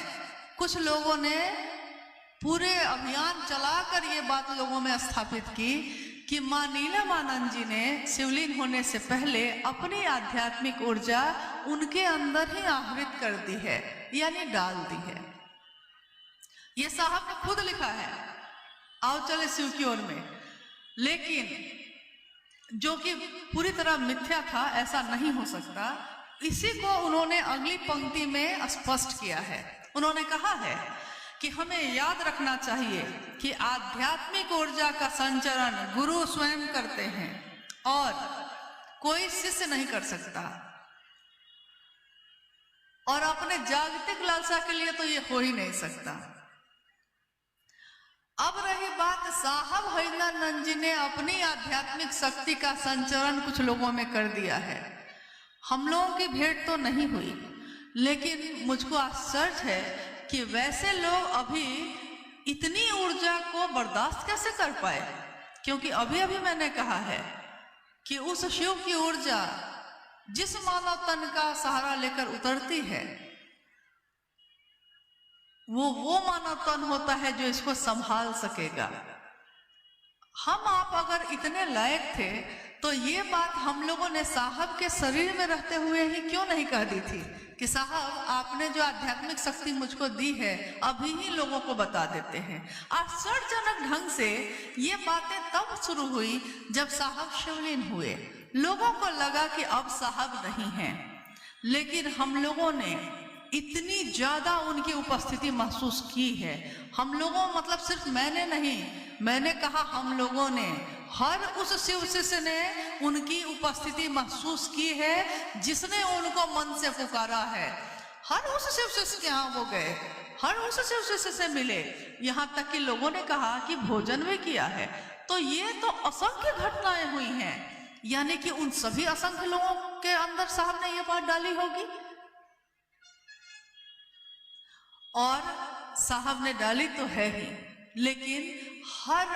कुछ लोगों ने पूरे अभियान चलाकर ये बात लोगों में स्थापित की कि माँ नीलमानंद जी ने शिवलीन होने से पहले अपनी आध्यात्मिक ऊर्जा उनके अंदर ही आहरित कर दी है, यानी डाल दी है। ये साहब ने खुद लिखा है आओ चले शिव की ओर में, लेकिन जो कि पूरी तरह मिथ्या था, ऐसा नहीं हो सकता। इसी को उन्होंने अगली पंक्ति में स्पष्ट किया है। उन्होंने कहा है कि हमें याद रखना चाहिए कि आध्यात्मिक ऊर्जा का संचरण गुरु स्वयं करते हैं और कोई शिष्य नहीं कर सकता, और अपने जागतिक लालसा के लिए तो ये हो ही नहीं सकता। अब रही बात, साहब हरिंद्रानंद जी ने अपनी आध्यात्मिक शक्ति का संचरण कुछ लोगों में कर दिया है। हम लोगों की भेंट तो नहीं हुई, लेकिन मुझको आश्चर्य है कि वैसे लोग अभी इतनी ऊर्जा को बर्दाश्त कैसे कर पाए। क्योंकि अभी अभी मैंने कहा है कि उस शिव की ऊर्जा जिस मानव तन का सहारा लेकर उतरती है, वो मानव तन होता है जो इसको संभाल सकेगा। हम आप अगर इतने लायक थे तो ये बात हम लोगों ने साहब के शरीर में रहते हुए ही क्यों नहीं कह दी थी कि साहब आपने जो आध्यात्मिक शक्ति मुझको दी है अभी ही लोगों को बता देते हैं। आश्चर्यजनक ढंग से ये बातें तब शुरू हुई जब साहब शिवलीन हुए। लोगों को लगा कि अब साहब नहीं हैं, लेकिन हम लोगों ने इतनी ज्यादा उनकी उपस्थिति महसूस की है। हम लोगों मतलब सिर्फ मैंने नहीं, मैंने कहा हम लोगों ने, हर उस शिव शिष्य ने उनकी उपस्थिति महसूस की है जिसने उनको मन से पुकारा है। हर उस शिव शिष्य के यहाँ वो गए, हर उस शिव शिष्य से मिले, यहाँ तक कि लोगों ने कहा कि भोजन भी किया है। तो ये तो असंख्य घटनाएं हुई हैं, यानी कि उन सभी असंख्य लोगों के अंदर साहब ने ये बात डाली होगी। और साहब ने डाली तो है ही, लेकिन हर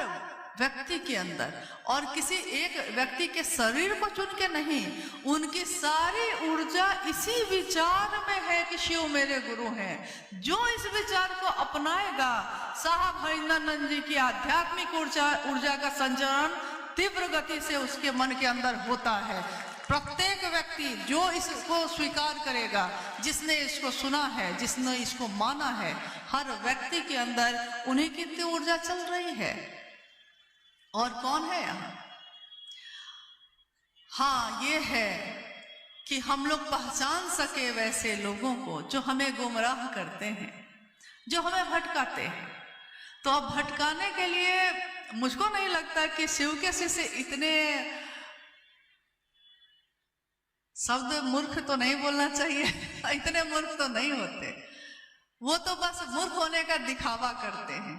व्यक्ति के अंदर, और किसी एक व्यक्ति के शरीर को चुन के नहीं, उनकी सारी ऊर्जा इसी विचार में है कि शिव मेरे गुरु हैं। जो इस विचार को अपनाएगा, साहब हरिनंदन जी की आध्यात्मिक ऊर्जा का संचरण तीव्र गति से उसके मन के अंदर होता है। प्रत्येक व्यक्ति जो इसको स्वीकार करेगा, जिसने इसको सुना है, जिसने इसको माना है, हर व्यक्ति के अंदर उन्हीं की ऊर्जा चल रही है। और कौन है यहाँ? हाँ, ये है कि हम लोग पहचान सके वैसे लोगों को जो हमें गुमराह करते हैं, जो हमें भटकाते हैं। तो अब भटकाने के लिए मुझको नहीं लगता कि शिव के शिष्य इतने, शब्द मूर्ख तो नहीं बोलना चाहिए, इतने मूर्ख तो नहीं होते। वो तो बस मूर्ख होने का दिखावा करते हैं।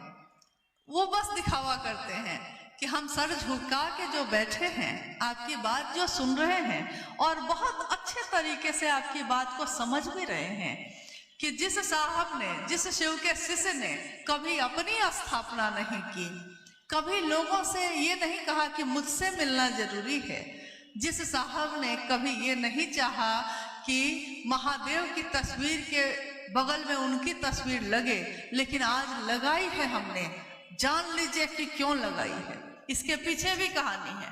वो बस दिखावा करते हैं कि हम सर झुका के जो बैठे हैं, आपकी बात जो सुन रहे हैं और बहुत अच्छे तरीके से आपकी बात को समझ भी रहे हैं कि जिस साहब ने, जिस शिव के शिष्य ने कभी अपनी स्थापना नहीं की, कभी लोगों से ये नहीं कहा कि मुझसे मिलना जरूरी है, जिस साहब ने कभी ये नहीं चाहा कि महादेव की तस्वीर के बगल में उनकी तस्वीर लगे, लेकिन आज लगाई है हमने। जान लीजिए कि क्यों लगाई है, इसके पीछे भी कहानी है।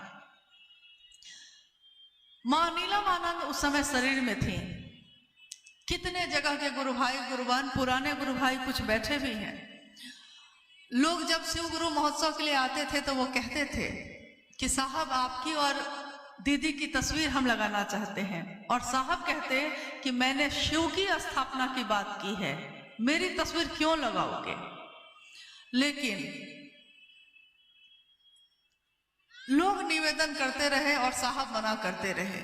मां नीलम आनंद उस समय शरीर में थी। कितने जगह के गुरु भाई, गुरुबान, पुराने गुरु भाई कुछ बैठे भी हैं। लोग जब शिव गुरु महोत्सव के लिए आते थे तो वो कहते थे कि साहब आपकी और दीदी की तस्वीर हम लगाना चाहते हैं, और साहब कहते कि मैंने शिव की स्थापना की बात की है, मेरी तस्वीर क्यों लगाओगे। लेकिन लोग निवेदन करते रहे और साहब मना करते रहे।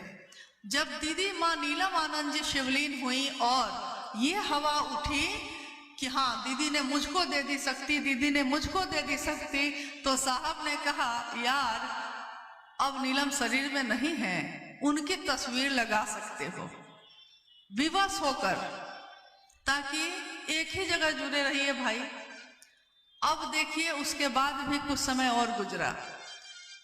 जब दीदी मां नीलम आनंद जी शिवलीन हुई और ये हवा उठी कि हाँ दीदी ने मुझको दे दी शक्ति, दीदी ने मुझको दे दी शक्ति, तो साहब ने कहा यार अब नीलम शरीर में नहीं है, उनकी तस्वीर लगा सकते हो विवश होकर, ताकि एक ही जगह जुड़े रहिए भाई। अब देखिए उसके बाद भी कुछ समय और गुजरा।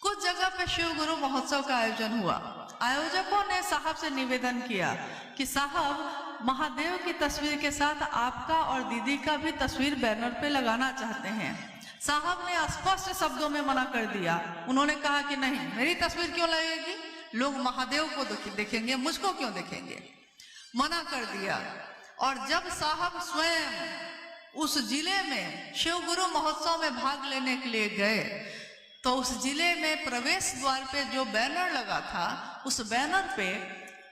कुछ जगह पे शिव गुरु महोत्सव का आयोजन हुआ। आयोजकों ने साहब से निवेदन किया कि साहब महादेव की तस्वीर के साथ आपका और दीदी का भी तस्वीर बैनर पे लगाना चाहते हैं। साहब ने स्पष्ट शब्दों में मना कर दिया। उन्होंने कहा कि नहीं, मेरी तस्वीर क्यों लगेगी, लोग महादेव को देखेंगे, मुझको क्यों देखेंगे, मना कर दिया। और जब साहब स्वयं उस जिले में शिव गुरु महोत्सव में भाग लेने के लिए गए, तो उस जिले में प्रवेश द्वार पे जो बैनर लगा था, उस बैनर पे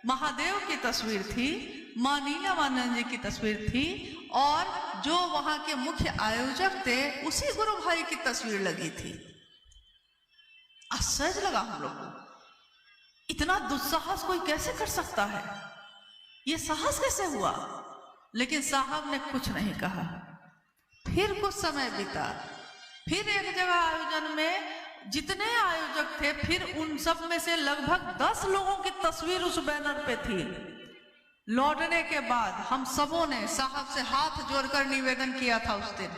महादेव की तस्वीर थी, मां नीलम आनंद जी की तस्वीर थी, और जो वहां के मुख्य आयोजक थे उसी गुरु भाई की तस्वीर लगी थी। आश्चर्य लगा हम लोग को, इतना दुस्साहस कोई कैसे कर सकता है, ये साहस कैसे हुआ। लेकिन साहब ने कुछ नहीं कहा। फिर कुछ समय बीता, फिर एक जगह आयोजन में जितने आयोजक थे, फिर उन सब में से लगभग 10 लोगों की तस्वीर उस बैनर पे थी। लौटने के बाद हम सबों ने साहब से हाथ जोड़कर निवेदन किया था उस दिन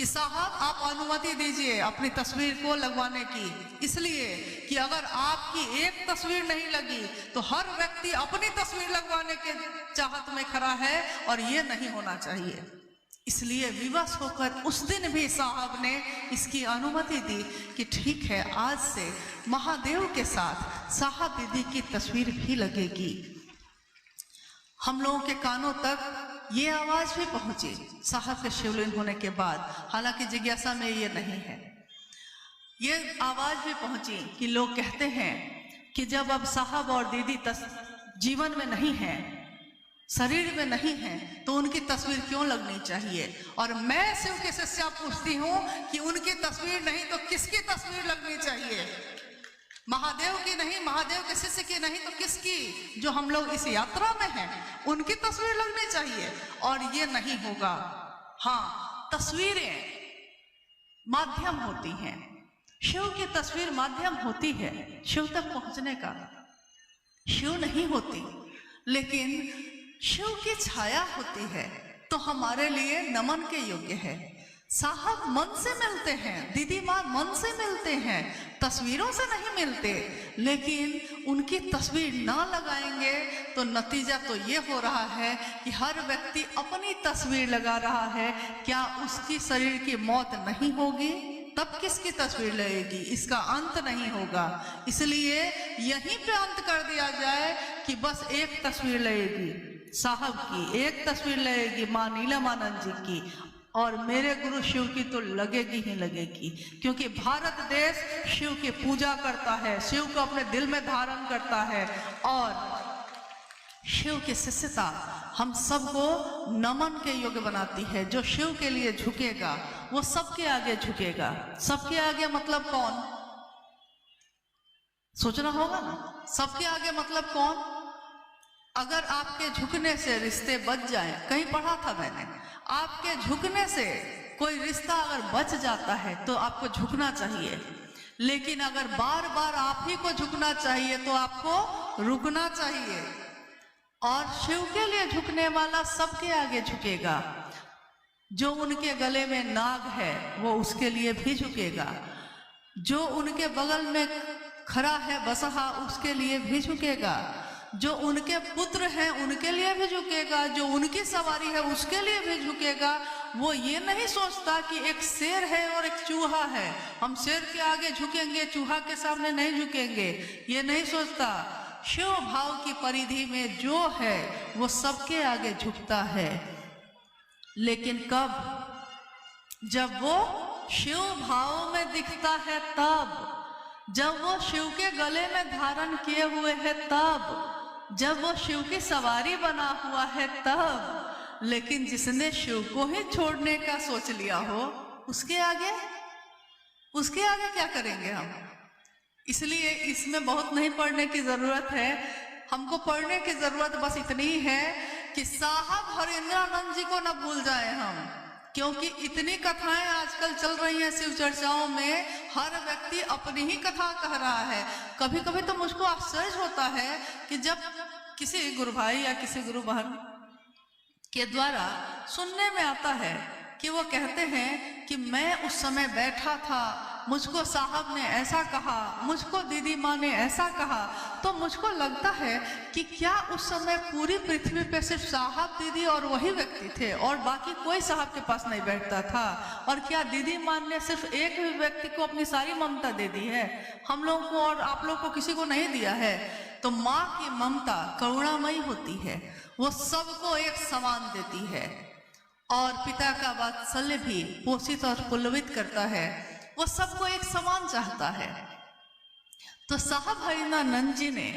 कि साहब आप अनुमति दीजिए अपनी तस्वीर को लगवाने की, इसलिए कि अगर आपकी एक तस्वीर नहीं लगी तो हर व्यक्ति अपनी तस्वीर लगवाने के चाहत में खड़ा है और ये नहीं होना चाहिए। इसलिए विवश होकर उस दिन भी साहब ने इसकी अनुमति दी कि ठीक है, आज से महादेव के साथ साहब दीदी की तस्वीर भी लगेगी। हम लोगों के कानों तक ये आवाज भी पहुंची साहब के शिवलिंग होने के बाद, हालांकि जिज्ञासा में ये नहीं है। ये आवाज भी पहुंची कि लोग कहते हैं कि जब अब साहब और दीदी जीवन में नहीं है, शरीर में नहीं है, तो उनकी तस्वीर क्यों लगनी चाहिए। और मैं शिव के शिष्या पूछती हूँ कि उनकी तस्वीर नहीं तो किसकी तस्वीर लगनी चाहिए? महादेव की नहीं, महादेव के शिष्य की नहीं तो किसकी? जो हम लोग इस यात्रा में हैं उनकी तस्वीर लगनी चाहिए। और ये नहीं होगा। हाँ, तस्वीरें माध्यम होती हैं, शिव की तस्वीर माध्यम होती है शिव तक पहुंचने का। शिव नहीं होती, लेकिन शिव की छाया होती है तो हमारे लिए नमन के योग्य है। साहब मन से मिलते हैं, दीदी माँ मन से मिलते हैं, तस्वीरों से नहीं मिलते। लेकिन उनकी तस्वीर ना लगाएंगे तो नतीजा तो ये हो रहा है कि हर व्यक्ति अपनी तस्वीर लगा रहा है। क्या उसकी शरीर की मौत नहीं होगी? तब किसकी तस्वीर लगेगी? इसका अंत नहीं होगा। इसलिए यहीं पे अंत कर दिया जाए कि बस एक तस्वीर लगेगी साहब की, एक तस्वीर लगेगी माँ नीलमानंद जी की, और मेरे गुरु शिव की तो लगेगी ही लगेगी। क्योंकि भारत देश शिव की पूजा करता है, शिव को अपने दिल में धारण करता है, और शिव की शिष्यता हम सबको नमन के योग्य बनाती है। जो शिव के लिए झुकेगा वो सबके आगे झुकेगा। सबके आगे मतलब कौन? सोचना होगा ना, सबके आगे मतलब कौन? अगर आपके झुकने से रिश्ते बच जाएं, कहीं पढ़ा था मैंने, आपके झुकने से कोई रिश्ता अगर बच जाता है तो आपको झुकना चाहिए। लेकिन अगर बार बार आप ही को झुकना चाहिए तो आपको रुकना चाहिए। और शिव के लिए झुकने वाला सबके आगे झुकेगा। जो उनके गले में नाग है वो उसके लिए भी झुकेगा। जो उनके बगल में खड़ा है बसहा उसके लिए भी झुकेगा। जो उनके पुत्र हैं उनके लिए भी झुकेगा। जो उनकी सवारी है उसके लिए भी झुकेगा। वो ये नहीं सोचता कि एक शेर है और एक चूहा है, हम शेर के आगे झुकेंगे, चूहा के सामने नहीं झुकेंगे, ये नहीं सोचता। शिव भाव की परिधि में जो है वो सबके आगे झुकता है। लेकिन कब? जब वो शिव भाव में दिखता है तब, जब वो शिव के गले में धारण किए हुए है तब, जब वो शिव की सवारी बना हुआ है तब। लेकिन जिसने शिव को ही छोड़ने का सोच लिया हो उसके आगे क्या करेंगे हम? इसलिए इसमें बहुत नहीं पढ़ने की जरूरत है। हमको पढ़ने की जरूरत बस इतनी है कि साहब हरेंद्रानंद जी को न भूल जाए हम। क्योंकि इतनी कथाएं आजकल चल रही हैं शिव चर्चाओं में, हर व्यक्ति अपनी ही कथा कह रहा है। कभी कभी तो मुझको आश्चर्य होता है कि जब किसी गुरु भाई या किसी गुरु बहन के द्वारा सुनने में आता है कि वो कहते हैं कि मैं उस समय बैठा था, मुझको साहब ने ऐसा कहा, मुझको दीदी माँ ने ऐसा कहा, तो मुझको लगता है कि क्या उस समय पूरी पृथ्वी पे सिर्फ साहब दीदी और वही व्यक्ति थे और बाकी कोई साहब के पास नहीं बैठता था? और क्या दीदी माँ ने सिर्फ एक ही व्यक्ति को अपनी सारी ममता दे दी है, हम लोग को और आप लोग को किसी को नहीं दिया है? तो माँ की ममता करुणामयी होती है, वो सबको एक समान देती है। और पिता का वात्सल्य भी पोषित और पुलवित करता है, वो सबको एक समान चाहता है। तो साहब हरिंद्रानंद जी ने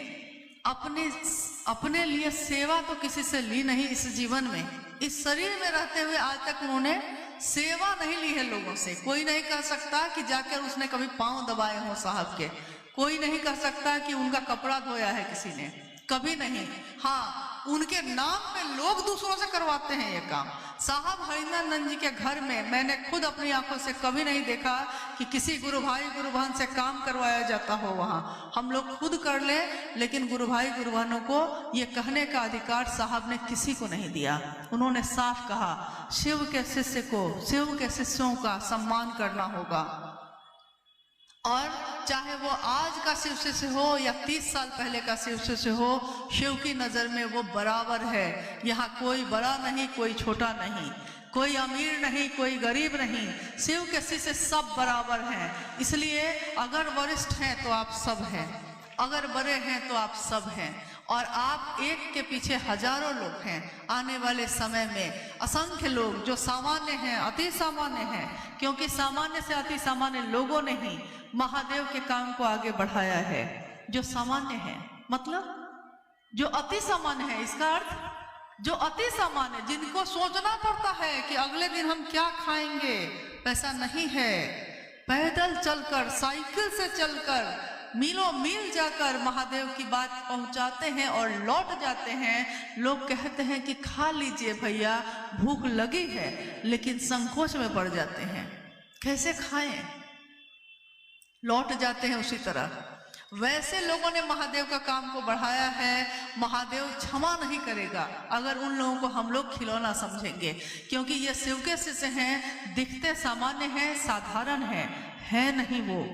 अपने लिए सेवा तो किसी से ली नहीं इस जीवन में, इस शरीर में रहते हुए आज तक उन्होंने सेवा नहीं ली है लोगों से। कोई नहीं कह सकता कि जाकर उसने कभी पांव दबाए हो साहब के, कोई नहीं कह सकता कि उनका कपड़ा धोया है किसी ने, कभी नहीं। हाँ, उनके नाम पे लोग दूसरों से करवाते हैं ये काम। साहब हरिंदरानंद जी के घर में मैंने खुद अपनी आंखों से कभी नहीं देखा कि किसी गुरु भाई गुरु बहन से काम करवाया जाता हो। वहाँ हम लोग खुद कर ले, लेकिन गुरु भाई गुरु बहनों को ये कहने का अधिकार साहब ने किसी को नहीं दिया। उन्होंने साफ कहा, शिव के शिष्य को, शिव के शिष्यों का सम्मान करना होगा, और चाहे वो आज का शिव शिष्य हो या 30 साल पहले का शिव शिष्य हो, शिव की नज़र में वो बराबर है। यहाँ कोई बड़ा नहीं, कोई छोटा नहीं, कोई अमीर नहीं, कोई गरीब नहीं, शिव के शिष्य सब बराबर हैं। इसलिए अगर वरिष्ठ हैं तो आप सब हैं, अगर बड़े हैं तो आप सब हैं, और आप एक के पीछे हजारों लोग हैं। आने वाले समय में असंख्य लोग जो सामान्य हैं, अति सामान्य हैं, क्योंकि सामान्य से अति सामान्य लोगों ने ही महादेव के काम को आगे बढ़ाया है। जो सामान्य है मतलब जो अति सामान्य है, इसका अर्थ जो अति सामान्य, जिनको सोचना पड़ता है कि अगले दिन हम क्या खाएंगे, पैसा नहीं है, पैदल चलकर, साइकिल से चलकर, मीलों मील जाकर महादेव की बात पहुंचाते हैं और लौट जाते हैं। लोग कहते हैं कि खा लीजिए भैया, भूख लगी है, लेकिन संकोच में पड़ जाते हैं, कैसे खाएं, लौट जाते हैं। उसी तरह वैसे लोगों ने महादेव का काम को बढ़ाया है। महादेव क्षमा नहीं करेगा अगर उन लोगों को हम लोग खिलौना समझेंगे, क्योंकि ये शिव के शिष्य हैं, दिखते सामान्य हैं, साधारण हैं, है नहीं वो।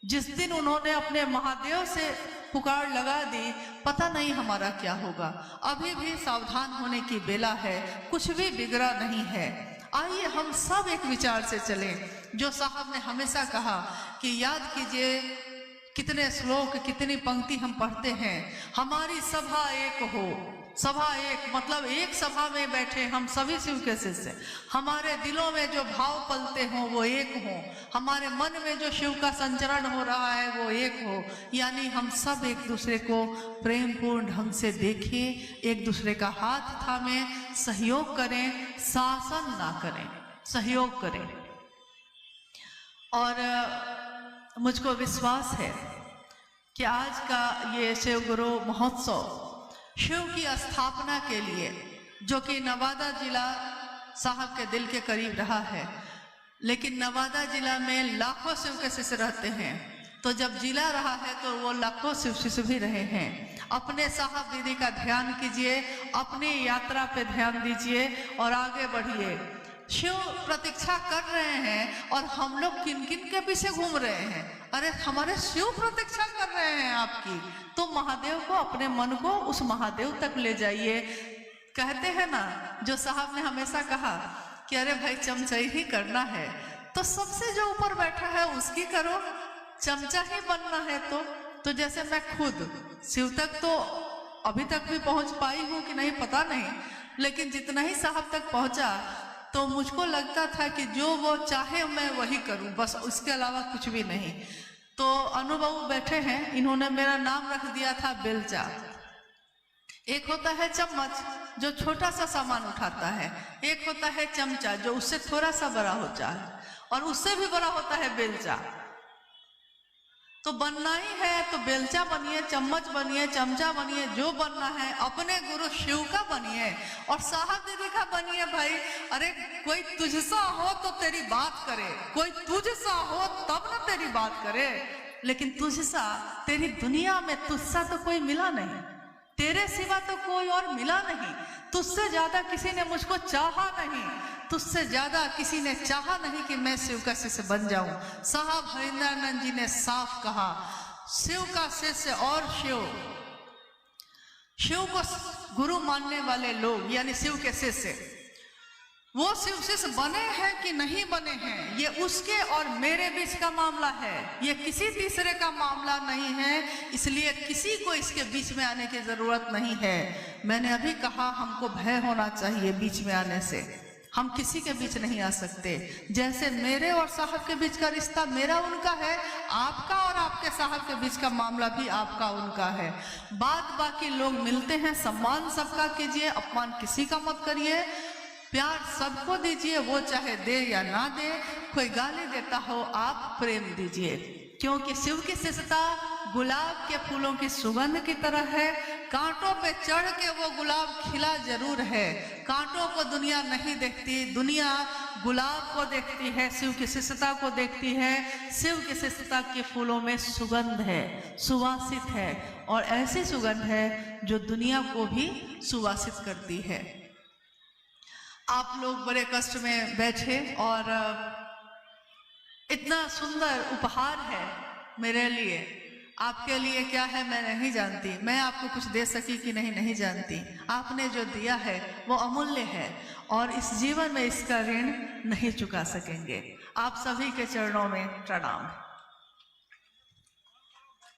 जिस दिन उन्होंने अपने महादेव से पुकार लगा दी, पता नहीं हमारा क्या होगा। अभी भी सावधान होने की बेला है, कुछ भी बिगड़ा नहीं है। आइए हम सब एक विचार से चलें, जो साहब ने हमेशा कहा कि याद कीजिए कितने श्लोक, कितनी पंक्ति हम पढ़ते हैं, हमारी सभा एक हो। सभा एक मतलब एक सभा में बैठे हम सभी शिव के शिष्य, हमारे दिलों में जो भाव पलते हों वो एक हो, हमारे मन में जो शिव का संचरण हो रहा है वो एक हो। यानी हम सब एक दूसरे को प्रेम पूर्ण ढंग से देखें, एक दूसरे का हाथ थामें, सहयोग करें, शासन ना करें, सहयोग करें। और मुझको विश्वास है कि आज का ये शिव गुरु महोत्सव शिव की स्थापना के लिए, जो कि नवादा जिला साहब के दिल के करीब रहा है, लेकिन नवादा जिला में लाखों शिव के शिष्य रहते हैं, तो जब जिला रहा है तो वो लाखों शिव शिष्य भी रहे हैं। अपने साहब दीदी का ध्यान कीजिए, अपनी यात्रा पे ध्यान दीजिए और आगे बढ़िए। शिव प्रतीक्षा कर रहे हैं और हम लोग किन किन के पीछे घूम रहे हैं। अरे हमारे शिव प्रतीक्षा कर रहे हैं आपकी, तो महादेव को, अपने मन को उस महादेव तक ले जाइए। कहते हैं ना, जो साहब ने हमेशा कहा कि अरे भाई चमचाई ही करना है, तो सबसे जो ऊपर बैठा है उसकी करो, चमचा ही बनना है। तो जैसे मैं खुद शिव तक तो अभी तक भी पहुंच पाई हूँ कि नहीं पता नहीं, लेकिन जितना ही साहब तक पहुंचा तो मुझको लगता था कि जो वो चाहे मैं वही करूं, बस उसके अलावा कुछ भी नहीं। तो अनुभव बैठे हैं, इन्होंने मेरा नाम रख दिया था बेलचा। एक होता है चम्मच जो छोटा सा सामान उठाता है, एक होता है चमचा जो उससे थोड़ा सा बड़ा होता है, और उससे भी बड़ा होता है बेलचा। तो बनना ही है तो बेलचा बनिए, चम्मच बनिए, चमचा बनिए, जो बनना है अपने गुरु शिव का बनिए और साहब दीदी का बनिए भाई। अरे कोई तुझसा हो तो तेरी बात करे, कोई तुझसा हो तब ना तेरी बात करे, लेकिन तुझसा, तेरी दुनिया में तुझसा तो कोई मिला नहीं, तेरे सिवा तो कोई और मिला नहीं, तुझसे ज्यादा किसी ने मुझको चाहा नहीं, तुझसे ज्यादा किसी ने चाहा नहीं कि मैं शिव का शिष्य बन जाऊं। साहब हरिंदरानंद जी ने साफ कहा, शिव का शिष्य और शिव को गुरु मानने वाले लोग यानी शिव के शिष्य, वो शिव शिष्य बने हैं कि नहीं बने हैं, ये उसके और मेरे बीच का मामला है, ये किसी तीसरे का मामला नहीं है। इसलिए किसी को इसके बीच में आने की जरूरत नहीं है। मैंने अभी कहा हमको भय होना चाहिए बीच में आने से, हम किसी के बीच नहीं आ सकते। जैसे मेरे और साहब के बीच का रिश्ता मेरा उनका है, आपका और आपके साहब के बीच का मामला भी आपका उनका है। बाकी लोग मिलते हैं, सम्मान सबका कीजिए, अपमान किसी का मत करिए, प्यार सबको दीजिए, वो चाहे दे या ना दे। कोई गाली देता हो आप प्रेम दीजिए, क्योंकि शिव की शिष्यता गुलाब के फूलों की सुगंध की तरह है, कांटों पे चढ़ के वो गुलाब खिला जरूर है। कांटों को दुनिया नहीं देखती, दुनिया गुलाब को देखती है, शिव की शिष्टता को देखती है। शिव की शिष्टता के फूलों में सुगंध है, सुवासित है, और ऐसी सुगंध है जो दुनिया को भी सुवासित करती है। आप लोग बड़े कष्ट में बैठे और इतना सुंदर उपहार है मेरे लिए। आपके लिए क्या है मैं नहीं जानती, मैं आपको कुछ दे सकी कि नहीं जानती। आपने जो दिया है वो अमूल्य है और इस जीवन में इसका ऋण नहीं चुका सकेंगे। आप सभी के चरणों में प्रणाम।